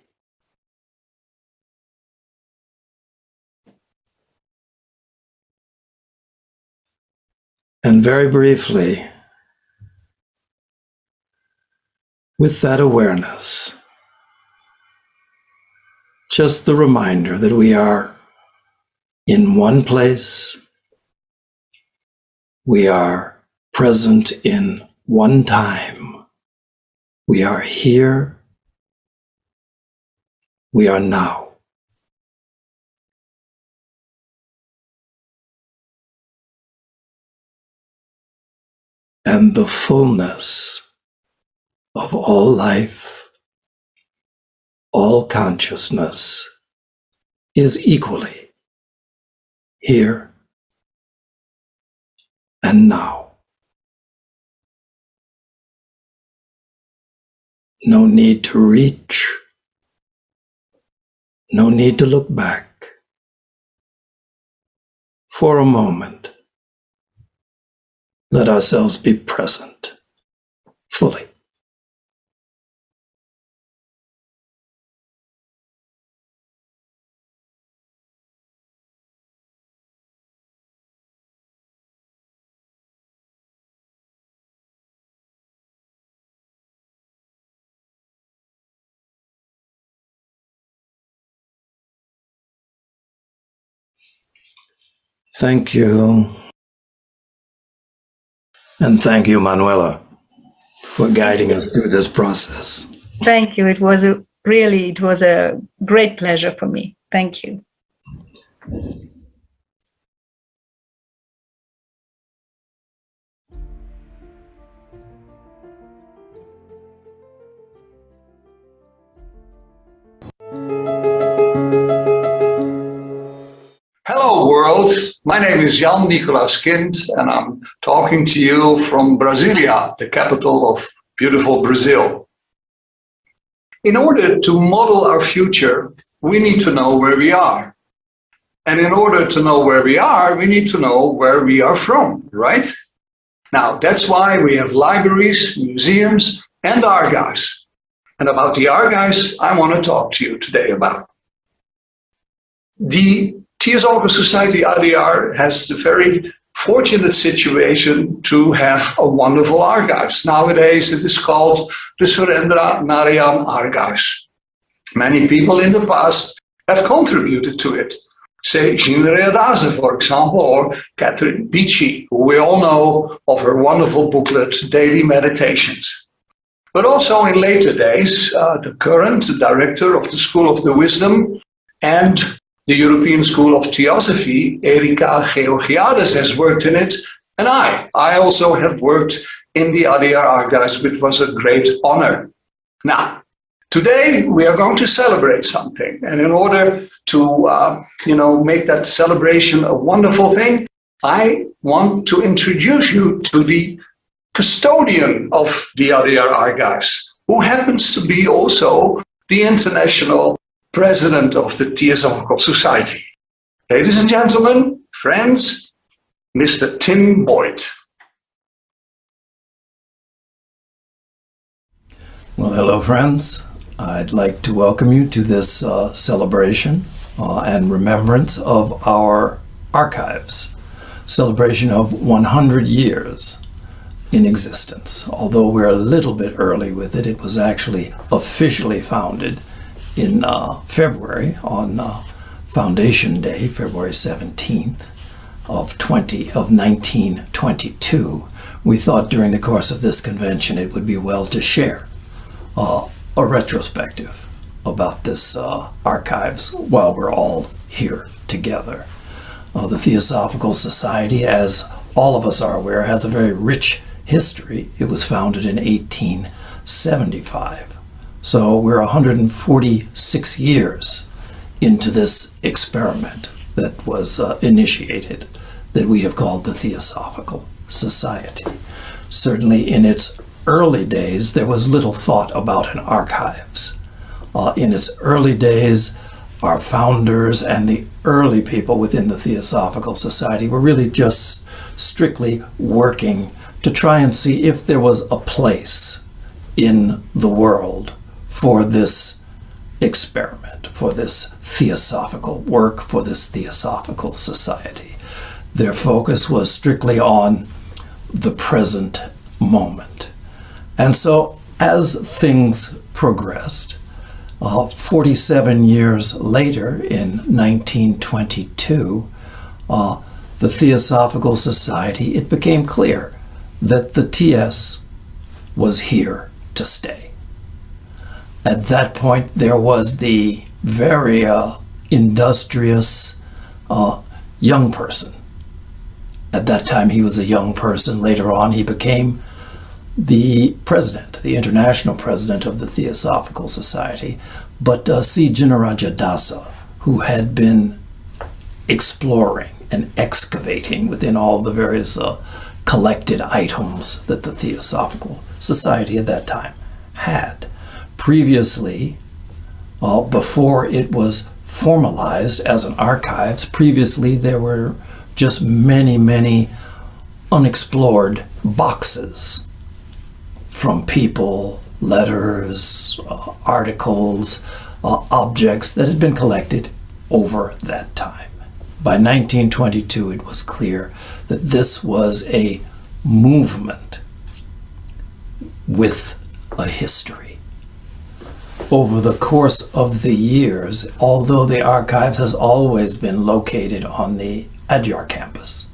And very briefly, with that awareness, just the reminder that we are in one place, we are present in one time, we are here, we are now. And the fullness of all life, all consciousness is equally here and now. No need to reach, no need to look back. For a moment, let ourselves be present fully. Thank you. And thank you, Manuela, for guiding us through this process. Thank you. It was a great pleasure for me. Thank you. Hello world, my name is Jan Nicolaas Kind and I'm talking to you from Brasilia, the capital of beautiful Brazil. In order to model our future, we need to know where we are. And in order to know where we are, we need to know where we are from, right? Now, that's why we have libraries, museums, and archives. And about the archives, I want to talk to you today about. The Theosophical Society Adyar has the very fortunate situation to have a wonderful archives. Nowadays, it is called the Surendra Naryan Archives. Many people in the past have contributed to it. Say Jaishree, for example, or Catherine Beachy, who we all know of her wonderful booklet, Daily Meditations. But also in later days, the current director of the School of the Wisdom and the European School of Theosophy, Erika Georgiades, has worked in it, and I also have worked in the Adyar Archives, which was a great honor. Now, today we are going to celebrate something, and in order to make that celebration a wonderful thing, I want to introduce you to the custodian of the Adyar Archives, who happens to be also the international president of the Theosophical Society. Ladies and gentlemen, friends, Mr. Timboit. Well, hello, friends. I'd like to welcome you to this celebration and remembrance of our archives. Celebration of 100 years in existence. Although we're a little bit early with it, it was actually officially founded in February, on Foundation Day, February 17th of 1922. We thought during the course of this convention it would be well to share a retrospective about this archives while we're all here together. The Theosophical Society, as all of us are aware, has a very rich history. It was founded in 1875. So we're 146 years into this experiment that was initiated, that we have called the Theosophical Society. Certainly in its early days, there was little thought about an archives. In its early days, our founders and the early people within the Theosophical Society were really just strictly working to try and see if there was a place in the world for this experiment, for this theosophical work, for this Theosophical Society. Their focus was strictly on the present moment. And so as things progressed, 47 years later, in 1922, the Theosophical Society, it became clear that the TS was here to stay. At that point, there was the very industrious young person. At that time, he was a young person. Later on, he became the president, the international president of the Theosophical Society. But C. Jinnarajah Dasa, who had been exploring and excavating within all the various collected items that the Theosophical Society at that time had. Previously, before it was formalized as an archives, previously there were just many, many unexplored boxes from people, letters, articles, objects that had been collected over that time. By 1922, it was clear that this was a movement with a history. Over the course of the years, although the archives has always been located on the Adyar campus,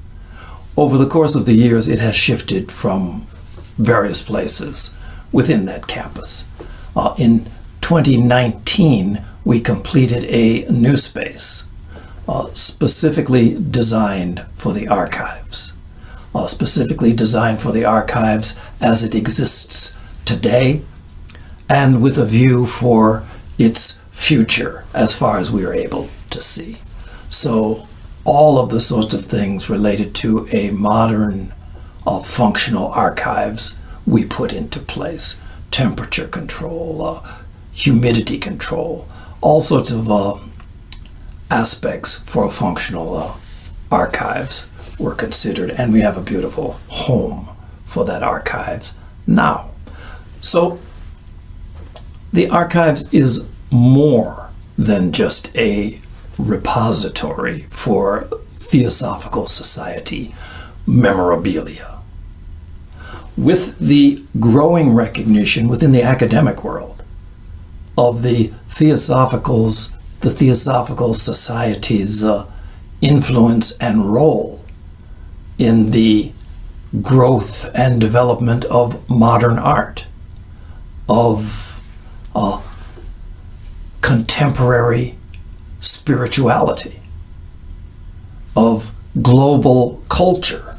over the course of the years it has shifted from various places within that campus. In 2019, we completed a new space specifically designed for the archives, as it exists today, and with a view for its future as far as we are able to see. So all of the sorts of things related to a modern functional archives we put into place. Temperature control, humidity control, all sorts of aspects for a functional archives were considered, and we have a beautiful home for that archives now. So the archives is more than just a repository for Theosophical Society memorabilia. With the growing recognition within the academic world of the Theosophical Society's influence and role in the growth and development of modern art, of contemporary spirituality, of global culture.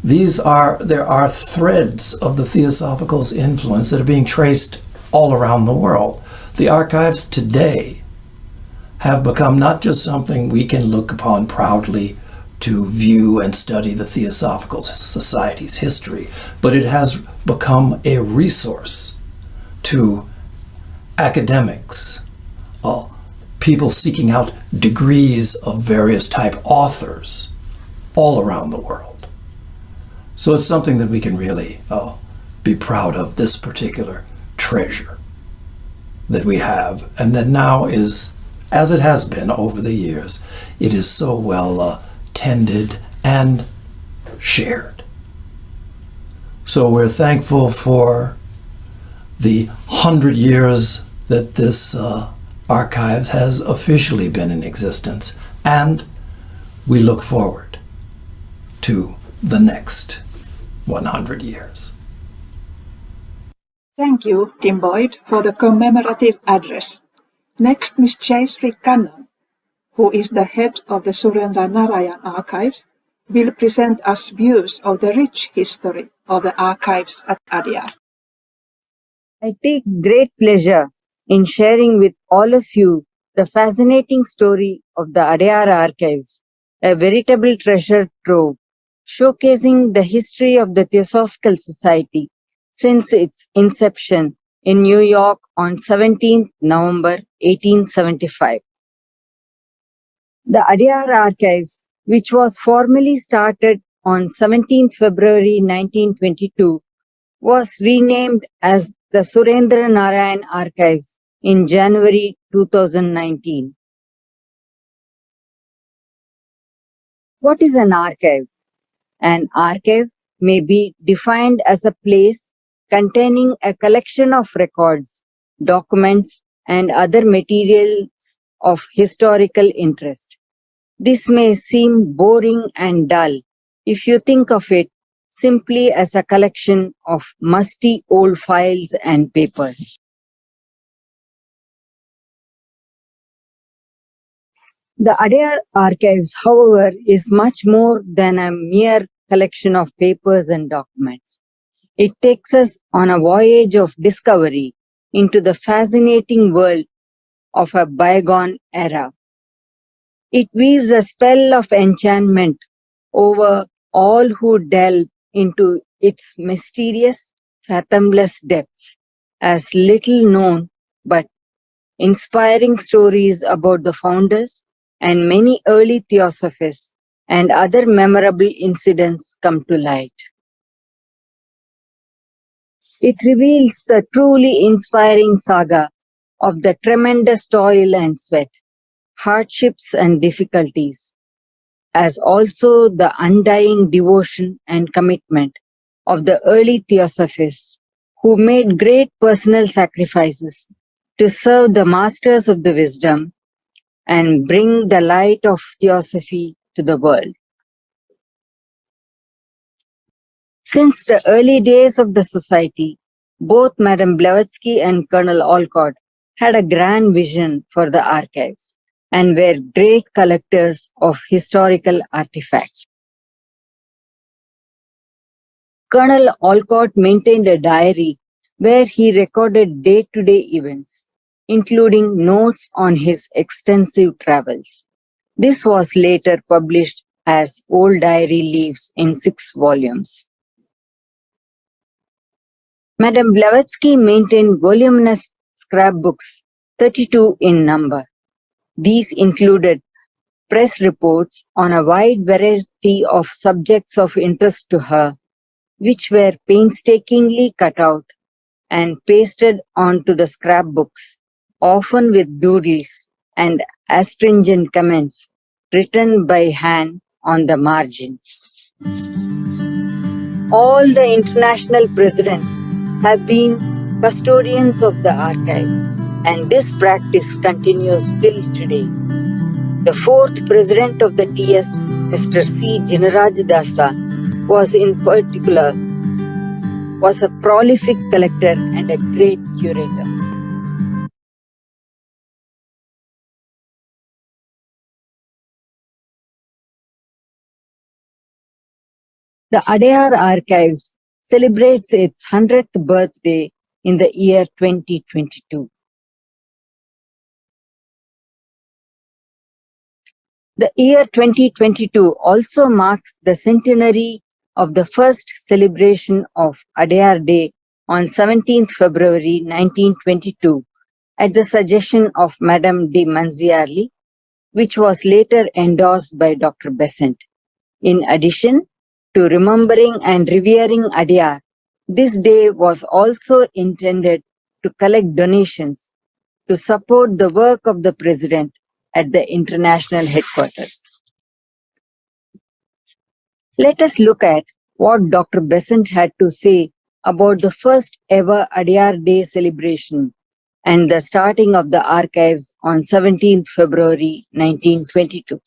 There are threads of the Theosophical's influence that are being traced all around the world. The archives today have become not just something we can look upon proudly to view and study the Theosophical Society's history, but it has become a resource to academics, people seeking out degrees of various type authors all around the world. So it's something that we can really be proud of, this particular treasure that we have, and that now is, as it has been over the years, it is so well tended and shared. So we're thankful for the 100 years that this archives has officially been in existence, and we look forward to the next 100 years. Thank you, Timboit, for the commemorative address. Next, Ms. Jaishree Kannan, who is the head of the Surendra Naryan Archives, will present us views of the rich history of the archives at Adyar. I take great pleasure in sharing with all of you the fascinating story of the Adyar Archives, a veritable treasure trove, showcasing the history of the Theosophical Society since its inception in New York on 17th November 1875. The Adyar Archives, which was formally started on 17th February 1922, was renamed as the Surendra Naryan Archives in January 2019. What is an archive? An archive may be defined as a place containing a collection of records, documents, and other materials of historical interest. This may seem boring and dull if you think of it simply as a collection of musty old files and papers. The Adyar Archives, however, is much more than a mere collection of papers and documents. It takes us on a voyage of discovery into the fascinating world of a bygone era. It weaves a spell of enchantment over all who delve into its mysterious, fathomless depths, as little known but inspiring stories about the founders and many early theosophists and other memorable incidents come to light. It reveals the truly inspiring saga of the tremendous toil and sweat, hardships and difficulties, as also the undying devotion and commitment of the early theosophists who made great personal sacrifices to serve the masters of the wisdom and bring the light of theosophy to the world. Since the early days of the society, both Madame Blavatsky and Colonel Olcott had a grand vision for the archives and were great collectors of historical artifacts. Colonel Olcott maintained a diary where he recorded day-to-day events, including notes on his extensive travels. This was later published as Old Diary Leaves in 6 volumes. Madame Blavatsky maintained voluminous scrapbooks, 32 in number. These included press reports on a wide variety of subjects of interest to her, which were painstakingly cut out and pasted onto the scrapbooks, often with doodles and astringent comments written by hand on the margin. All the international presidents have been custodians of the archives, and this practice continues till today. The fourth president of the TS, Mr. C. Jinaraj Dasa, was a prolific collector and a great curator. The Adyar Archives celebrates its 100th birthday in the year 2022. The year 2022 also marks the centenary of the first celebration of Adyar Day on 17th February 1922 at the suggestion of Madame de Manziarly, which was later endorsed by Dr. Besant. In addition to remembering and revering Adyar, this day was also intended to collect donations to support the work of the President at the international headquarters. Let us look at what Dr. Besant had to say about the first ever Adyar Day celebration and the starting of the archives on 17th February 1922.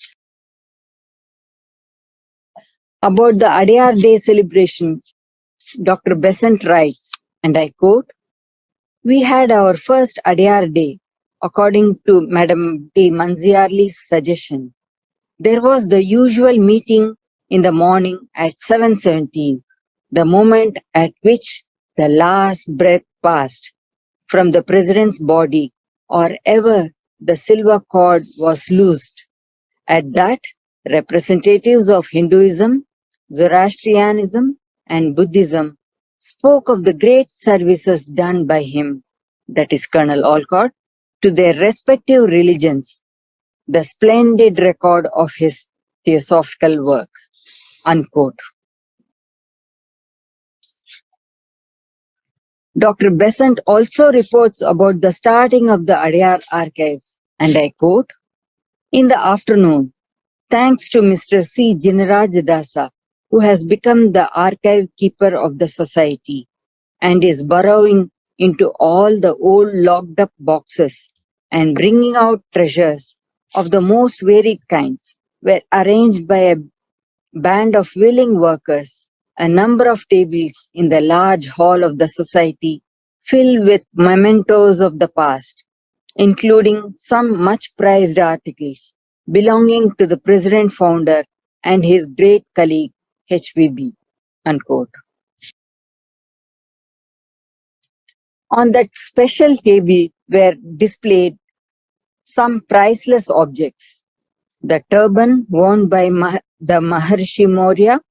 About the Adyar Day celebration, Dr. Besant writes, and I quote, "We had our first Adyar Day according to Madame de Manziarly's suggestion. There was the usual meeting in the morning at 7:17, the moment at which the last breath passed from the President's body or ever the silver cord was loosed. At that, representatives of Hinduism, Zoroastrianism, and Buddhism spoke of the great services done by him, that is Colonel Olcott, to their respective religions, the splendid record of his theosophical work." Unquote. Dr. Besant also reports about the starting of the Adyar Archives, and I quote, "In the afternoon, thanks to Mr. C. Jinaraj Dasa, who has become the archive keeper of the society and is burrowing into all the old locked up boxes and bringing out treasures of the most varied kinds, were arranged by a band of willing workers, a number of tables in the large hall of the society filled with mementos of the past, including some much prized articles belonging to the President founder and his great colleague HVB." Unquote. On that special table were displayed some priceless objects. The turban worn by the Maharshi Maurya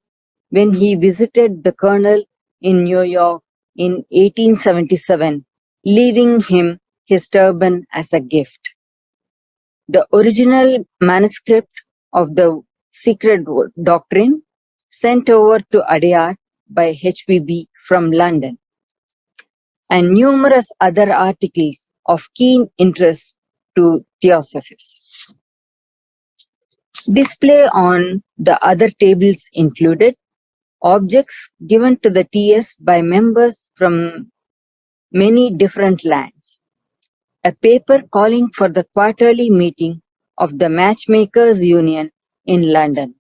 when he visited the colonel in New York in 1877, leaving him his turban as a gift. The original manuscript of the Secret Doctrine sent over to Adyar by HVB from London, and numerous other articles of keen interest to Theosophists. Display on the other tables included objects given to the TS by members from many different lands, a paper calling for the quarterly meeting of the Matchmakers Union in London,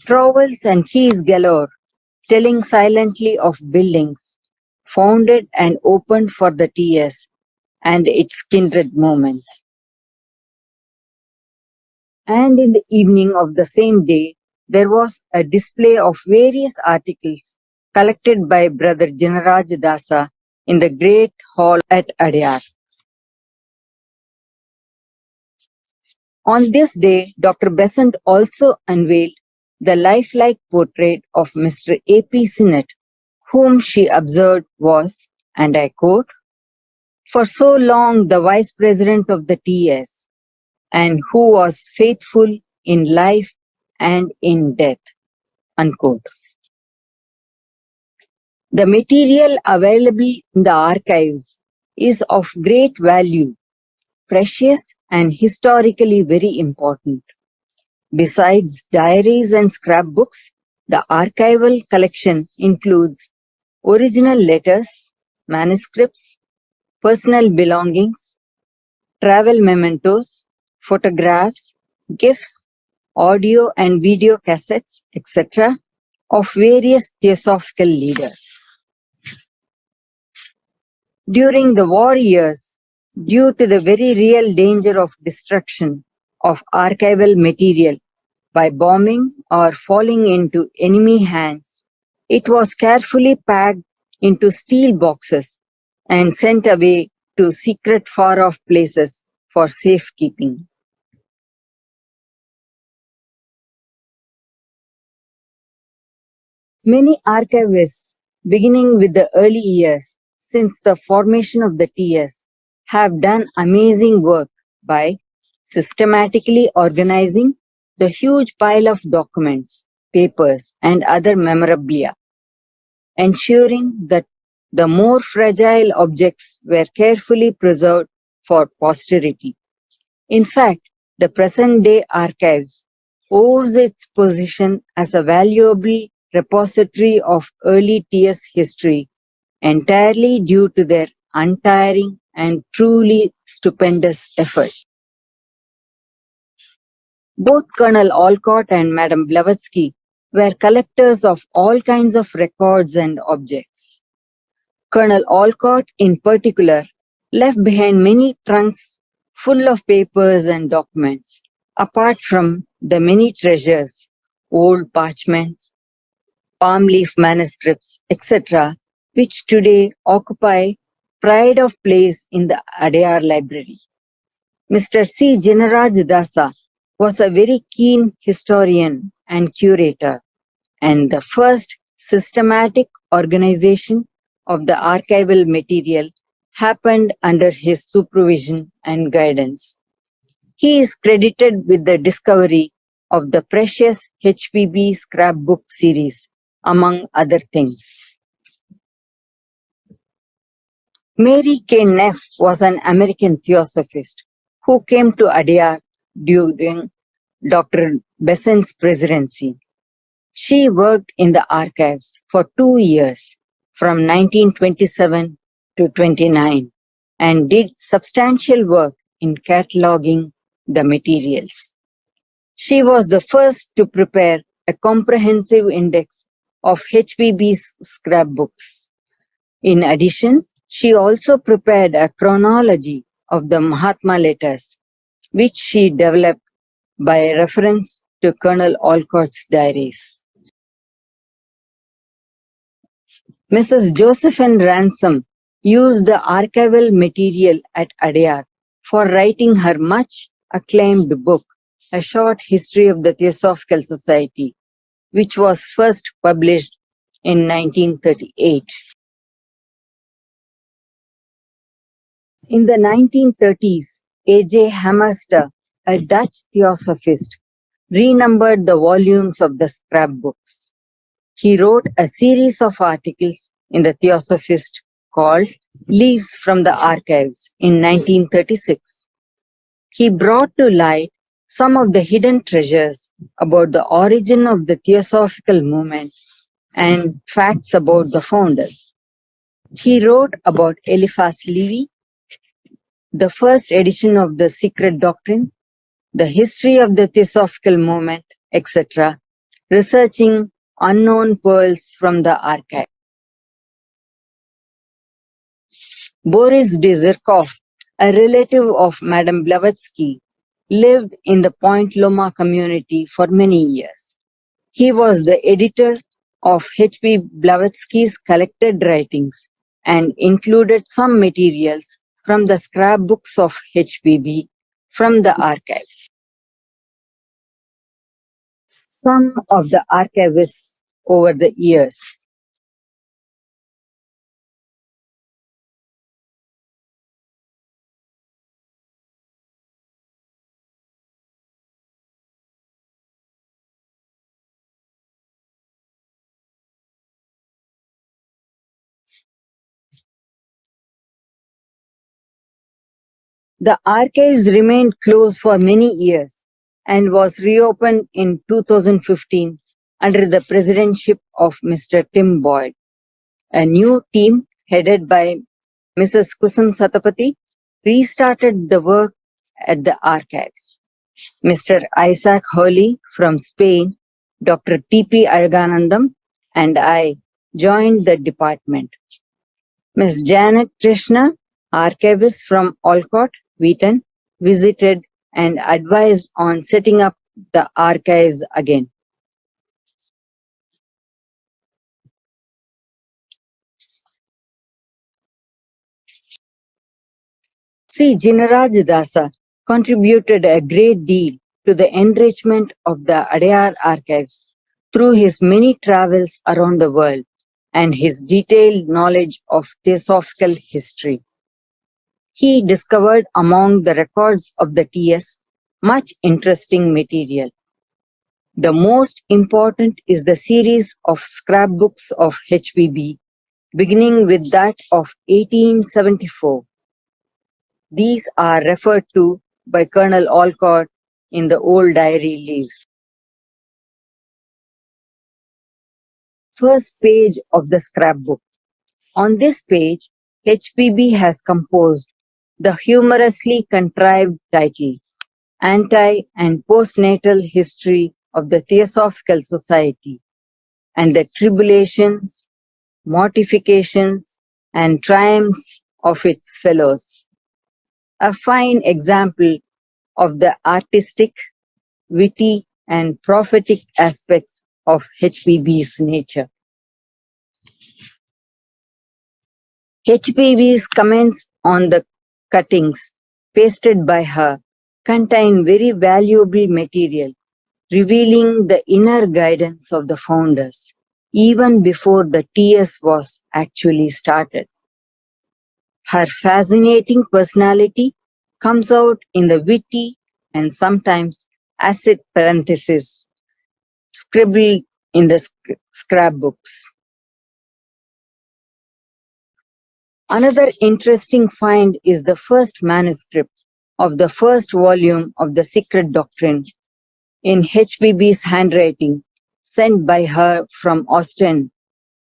trowels and keys galore telling silently of buildings founded and opened for the TS and its kindred movements. And in the evening of the same day, there was a display of various articles collected by Brother Jinaraj Dasa in the Great Hall at Adyar. On this day, Dr. Besant also unveiled the lifelike portrait of Mr. A.P. Sinnett, whom she observed was, and I quote, "for so long the Vice President of the TS, and who was faithful in life and in death." Unquote. The material available in the archives is of great value, precious and historically very important. Besides diaries and scrapbooks, The archival collection includes original letters, manuscripts, personal belongings, travel mementos, photographs, gifts, audio and video cassettes, etc., of various Theosophical leaders. During the war years, due to the very real danger of destruction of archival material by bombing or falling into enemy hands, it was carefully packed into steel boxes and sent away to secret far-off places for safekeeping. Many archivists, beginning with the early years since the formation of the TS, have done amazing work by systematically organizing the huge pile of documents, papers, and other memorabilia, ensuring that the more fragile objects were carefully preserved for posterity. In fact, the present-day archives owes its position as a valuable repository of early TS history entirely due to their untiring and truly stupendous efforts. Both Colonel Olcott and Madame Blavatsky were collectors of all kinds of records and objects. Colonel Olcott, in particular, left behind many trunks full of papers and documents, apart from the many treasures, old parchments, palm leaf manuscripts, etc., which today occupy pride of place in the Adyar library. Mr. C. Jinaraj Dasa was a very keen historian and curator, and the first systematic organization of the archival material happened under his supervision and guidance. He is credited with the discovery of the precious HPB scrapbook series, among other things. Mary K. Neff was an American theosophist who came to Adyar during Dr. Besant's presidency. She worked in the archives for 2 years, from 1927 to 29, and did substantial work in cataloging the materials. She was the first to prepare a comprehensive index of HPB's scrapbooks. In addition, she also prepared a chronology of the Mahatma letters, which she developed by reference to Colonel Olcott's diaries. Mrs. Josephine Ransom used the archival material at Adyar for writing her much acclaimed book, A Short History of the Theosophical Society, which was first published in 1938. In the 1930s, A.J. Hammerster, a Dutch theosophist, renumbered the volumes of the scrapbooks. He wrote a series of articles in the Theosophist called Leaves from the Archives in 1936. He brought to light some of the hidden treasures about the origin of the Theosophical movement and facts about the founders. He wrote about Eliphas Levi, the first edition of the Secret Doctrine, the history of the Theosophical movement, etc., researching unknown pearls from the archive. Boris de Zirkov, a relative of Madame Blavatsky, lived in the Point Loma community for many years. He was the editor of H.P. Blavatsky's collected writings and included some materials from the scrapbooks of HPB from the archives. Some of the archivists over the years. The archives remained closed for many years and was reopened in 2015 under the presidency of Mr. Timboit. A new team headed by Mrs. Kusum Satapathy restarted the work at the archives. Mr. Isaac Hurley from Spain, Dr. T.P. Araganandam, and I joined the department. Ms. Janet Krishna, archivist from Olcott, Wheaton, visited and advised on setting up the archives again. C. Jinaraj Dasa contributed a great deal to the enrichment of the Adyar archives through his many travels around the world and his detailed knowledge of Theosophical history. He discovered among the records of the TS much interesting material. The most important is the series of scrapbooks of HPB, beginning with that of 1874. These are referred to by Colonel Olcott in the old diary leaves. First page of the scrapbook. On this page, HPB has composed the humorously contrived title, Anti- and Postnatal History of the Theosophical Society, and the tribulations, mortifications, and triumphs of its fellows. A fine example of the artistic, witty, and prophetic aspects of HPB's nature. HPB's comments on the cuttings pasted by her contain very valuable material, revealing the inner guidance of the founders, even before the TS was actually started. Her fascinating personality comes out in the witty and sometimes acid parentheses scribbled in the scrapbooks. Another interesting find is the first manuscript of the first volume of the Secret Doctrine in HPB's handwriting, sent by her from Austin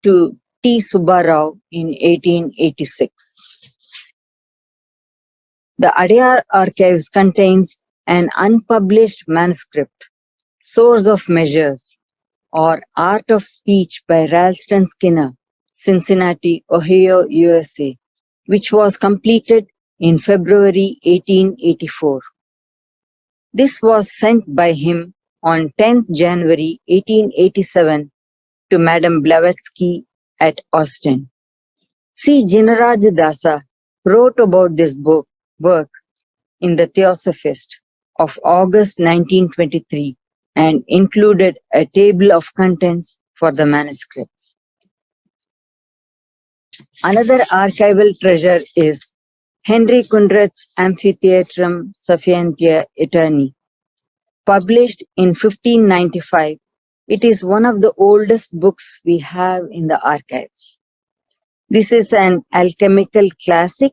to T. Subbarao in 1886. The Adyar archives contains an unpublished manuscript, Source of Measures, or Art of Speech by Ralston Skinner, Cincinnati, Ohio, USA, which was completed in February 1884. This was sent by him on 10th January 1887 to Madame Blavatsky at Austin. C. Jinaraj Dasa wrote about this work in the Theosophist of August 1923 and included a table of contents for the manuscripts. Another archival treasure is Henry Kundrat's Amphitheatrum Scientiae Aeterni. Published in 1595, it is one of the oldest books we have in the archives. This is an alchemical classic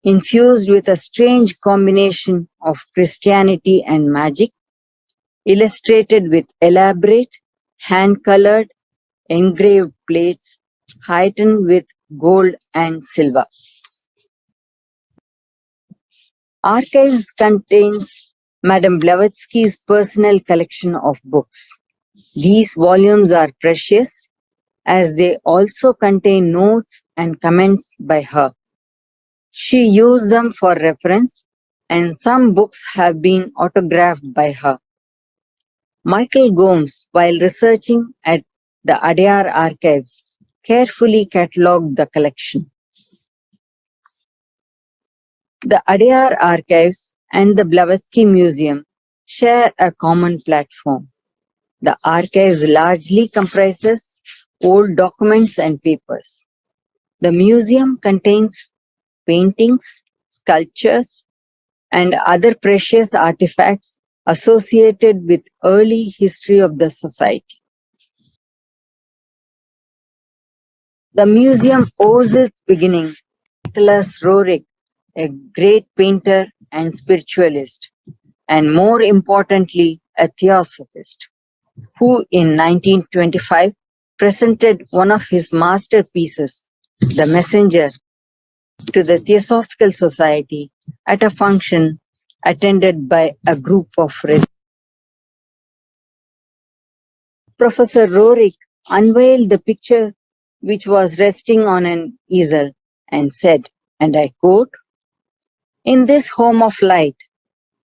infused with a strange combination of Christianity and magic, illustrated with elaborate, hand-colored, engraved plates heightened with gold and silver. Archives contains Madame Blavatsky's personal collection of books. These volumes are precious as they also contain notes and comments by her. She used them for reference, and some books have been autographed by her. Michael Gomes, while researching at the Adyar archives, carefully catalogued the collection. The Adyar archives and the Blavatsky Museum share a common platform. The archives largely comprises old documents and papers. The museum contains paintings, sculptures, and other precious artifacts associated with early history of the society. The museum owes its beginning to Nicholas Roerich, a great painter and spiritualist, and more importantly, a theosophist. who in 1925 presented one of his masterpieces, The Messenger, to the Theosophical Society at a function attended by a group of residents. Professor Roerich unveiled the picture which was resting on an easel and said, and I quote, "In this home of light,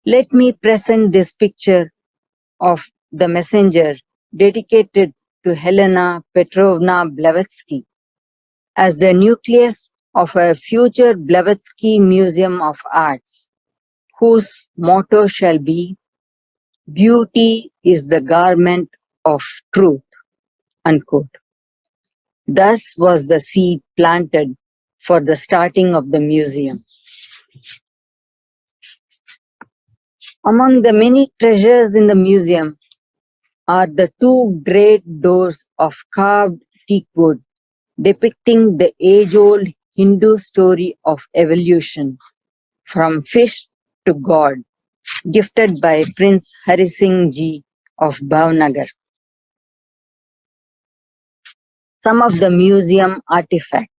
let me present this picture of the messenger dedicated to Helena Petrovna Blavatsky as the nucleus of a future Blavatsky Museum of Arts, whose motto shall be, Beauty is the garment of truth," unquote. Thus was the seed planted for the starting of the museum. Among the many treasures in the museum are the two great doors of carved teak wood depicting the age-old Hindu story of evolution from fish to god, gifted by Prince Hari Singh Ji of Bhavnagar. Some of the museum artifacts.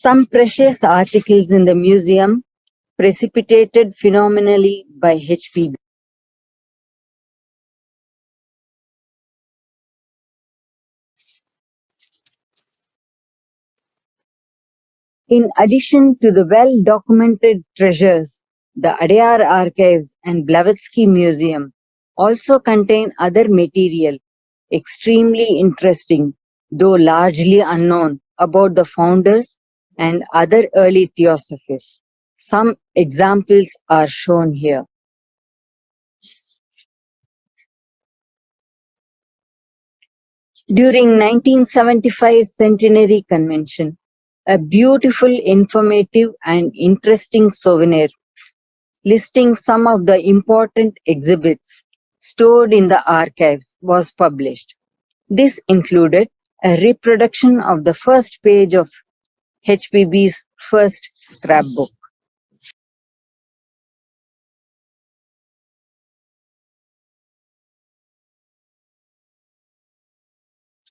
Some precious articles in the museum precipitated phenomenally by HPB. In addition to the well-documented treasures, the Adyar Archives and Blavatsky Museum also contain other material extremely interesting, though largely unknown, about the founders and other early theosophists. Some examples are shown here. During 1975 Centenary Convention, a beautiful, informative and interesting souvenir listing some of the important exhibits stored in the archives was published. This included a reproduction of the first page of HPB's first scrapbook.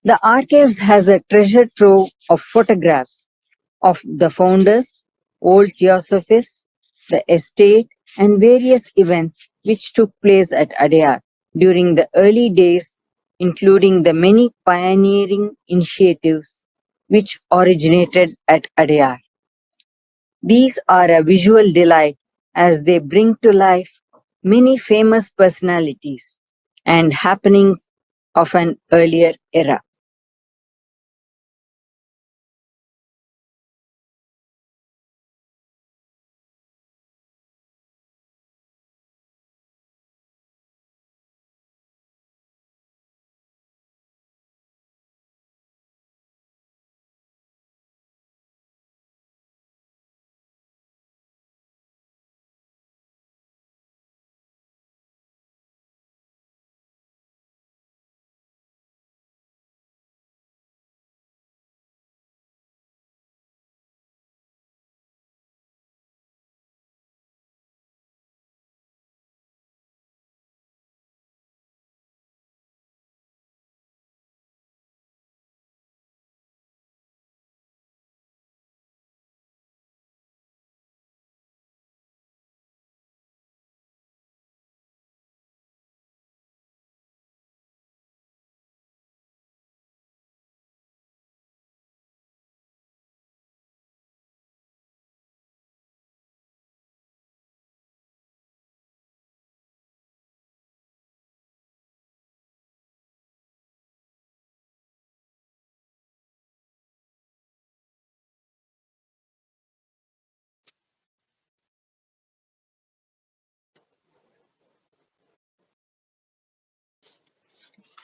The archives has a treasure trove of photographs of the founders, old theosophists, the estate, and various events which took place at Adyar during the early days, including the many pioneering initiatives which originated at Adyar. These are a visual delight as they bring to life many famous personalities and happenings of an earlier era.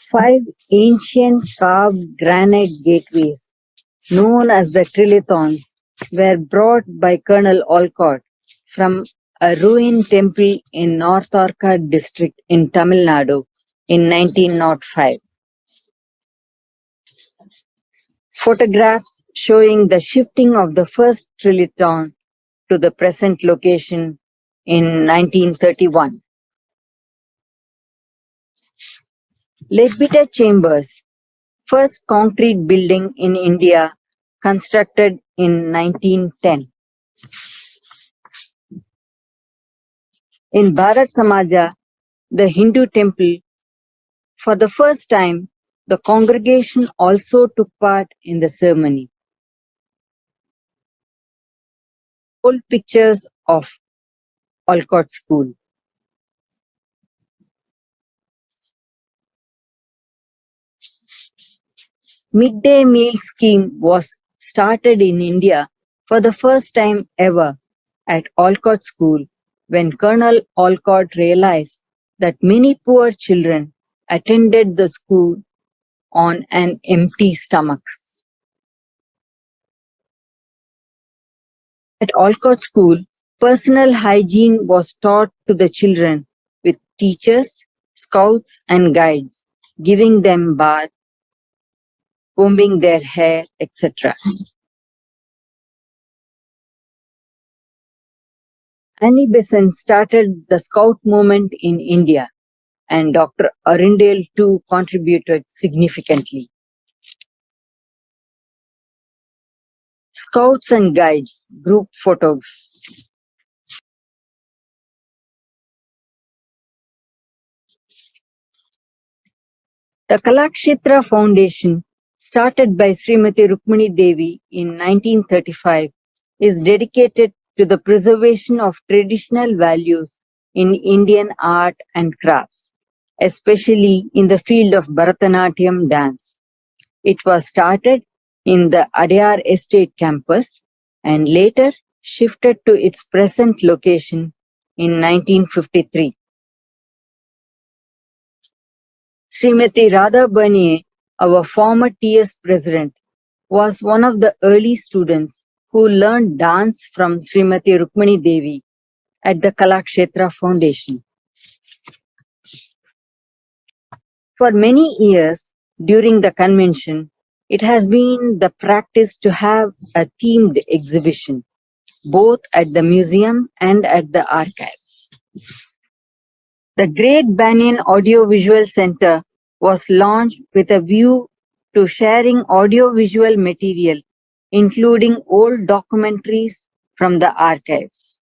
Five ancient carved granite gateways known as the Trilithons, were brought by Colonel Olcott from a ruined temple in North Orchard district in Tamil Nadu in 1905. Photographs showing the shifting of the first Trilithon to the present location in 1931. Leadbeater Chambers, first concrete building in India, constructed in 1910. In Bharat Samaja, the Hindu temple, for the first time, the congregation also took part in the ceremony. Old pictures of Olcott School. Midday meal scheme was started in India for the first time ever at Olcott School when Colonel Olcott realized that many poor children attended the school on an empty stomach. At Olcott School, personal hygiene was taught to the children with teachers, scouts and guides, giving them bath, combing their hair, etc. Annie Besant started the Scout movement in India, and Dr. Arundel too contributed significantly. Scouts and Guides group photos. The Kalakshetra Foundation, started by Srimati Rukmini Devi in 1935, is dedicated to the preservation of traditional values in Indian art and crafts, especially in the field of Bharatanatyam dance. It was started in the Adyar Estate campus and later shifted to its present location in 1953. Srimati Radha Baniye, our former TS president, was one of the early students who learned dance from Srimati Rukmini Devi at the Kalakshetra Foundation. For many years during the convention, it has been the practice to have a themed exhibition, both at the museum and at the archives. The Great Banyan Audiovisual Center was launched with a view to sharing audiovisual material, including old documentaries from the archives.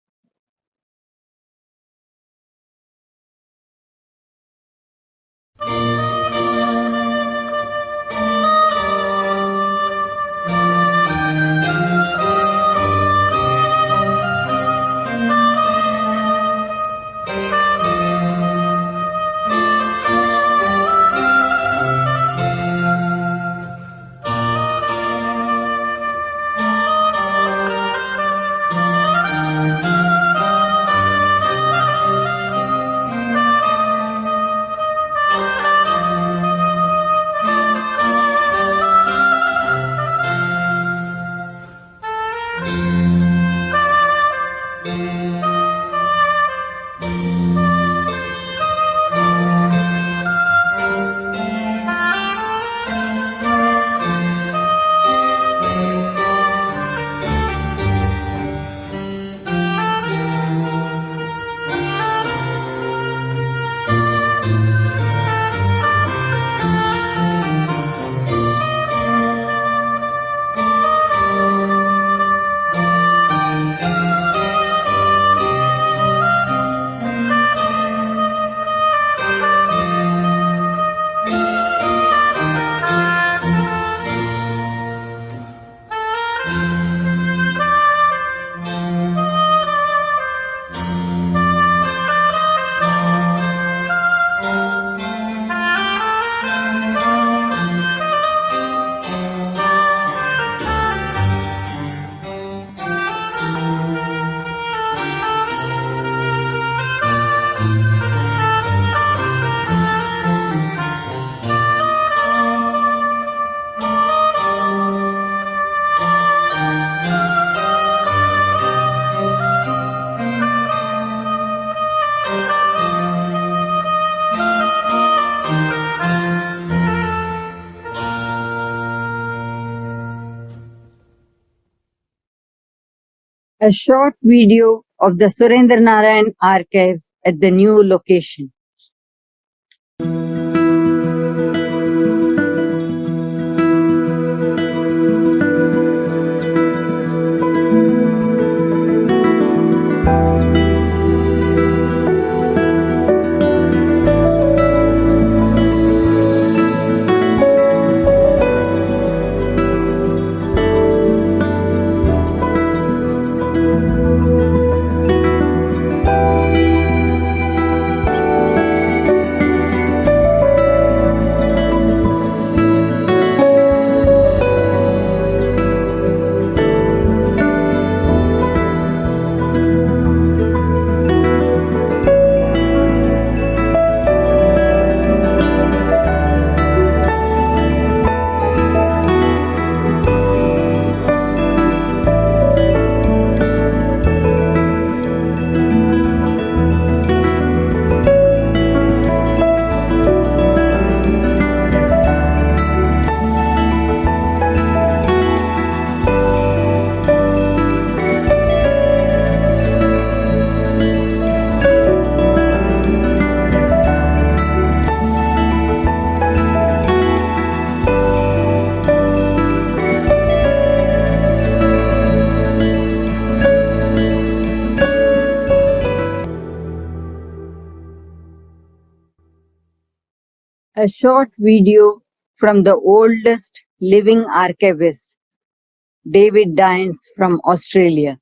A short video of the Surendra Naryan Archives at the new location. A short video from the oldest living archivist, David Dines from Australia.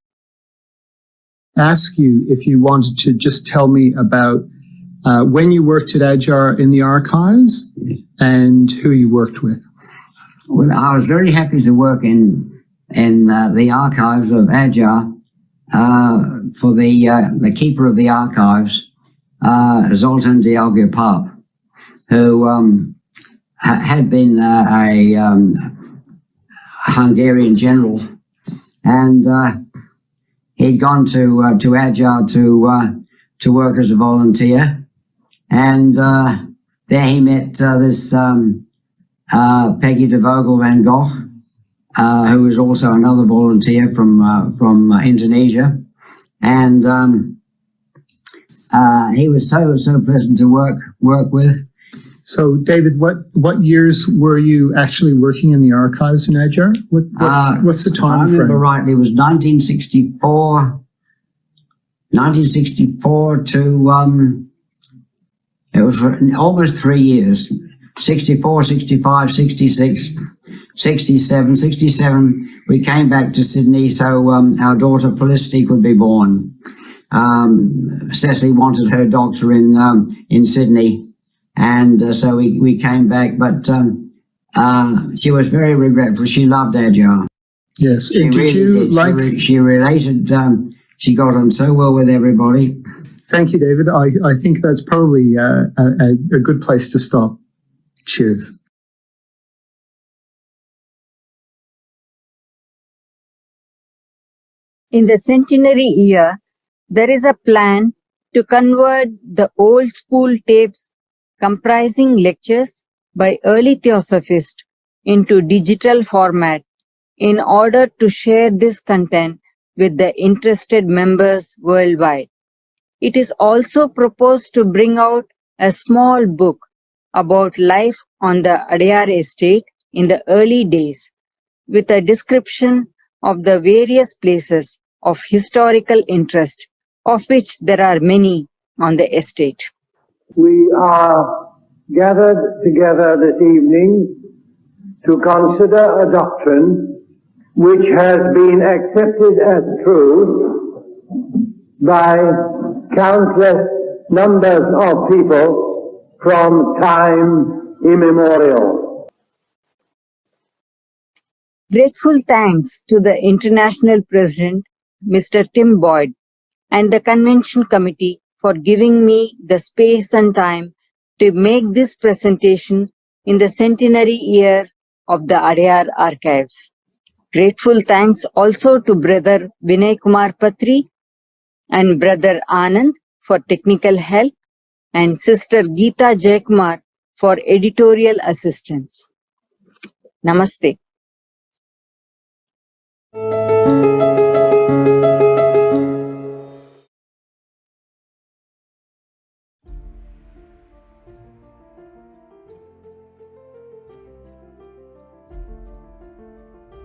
Ask you if you wanted to just tell me about when you worked at Adyar in the archives and who you worked with. Well, I was very happy to work in the archives of Adyar for the keeper of the archives, Zoltan Dialgopap, who had been a Hungarian general, and he'd gone to Adyar to work as a volunteer, and there he met this Peggy de Vogel van Gogh, who was also another volunteer from Indonesia, and he was so pleasant to work with. So, David, what years were you actually working in the archives in Adyar? What's the time frame? I remember rightly, it was 1964 to, it was for almost 3 years, 64, 65, 66, 67. 67, we came back to Sydney so our daughter Felicity could be born. Cecily wanted her doctor in Sydney. And so we came back, but she was very regretful. She loved Adyar. Yes. She Did really you did. like? She related. She got on so well with everybody. Thank you, David. I think that's probably a good place to stop. Cheers. In the centenary year, there is a plan to convert the old school tapes comprising lectures by early Theosophists into digital format in order to share this content with the interested members worldwide. It is also proposed to bring out a small book about life on the Adyar estate in the early days, with a description of the various places of historical interest, of which there are many on the estate. We are gathered together this evening to consider a doctrine which has been accepted as true by countless numbers of people from time immemorial. Grateful thanks to the International President, Mr. Timboit, and the Convention Committee for giving me the space and time to make this presentation in the centenary year of the Adyar Archives. Grateful thanks also to Brother Vinay Kumar Patri and Brother Anand for technical help, and Sister Geeta Jayakumar for editorial assistance. Namaste.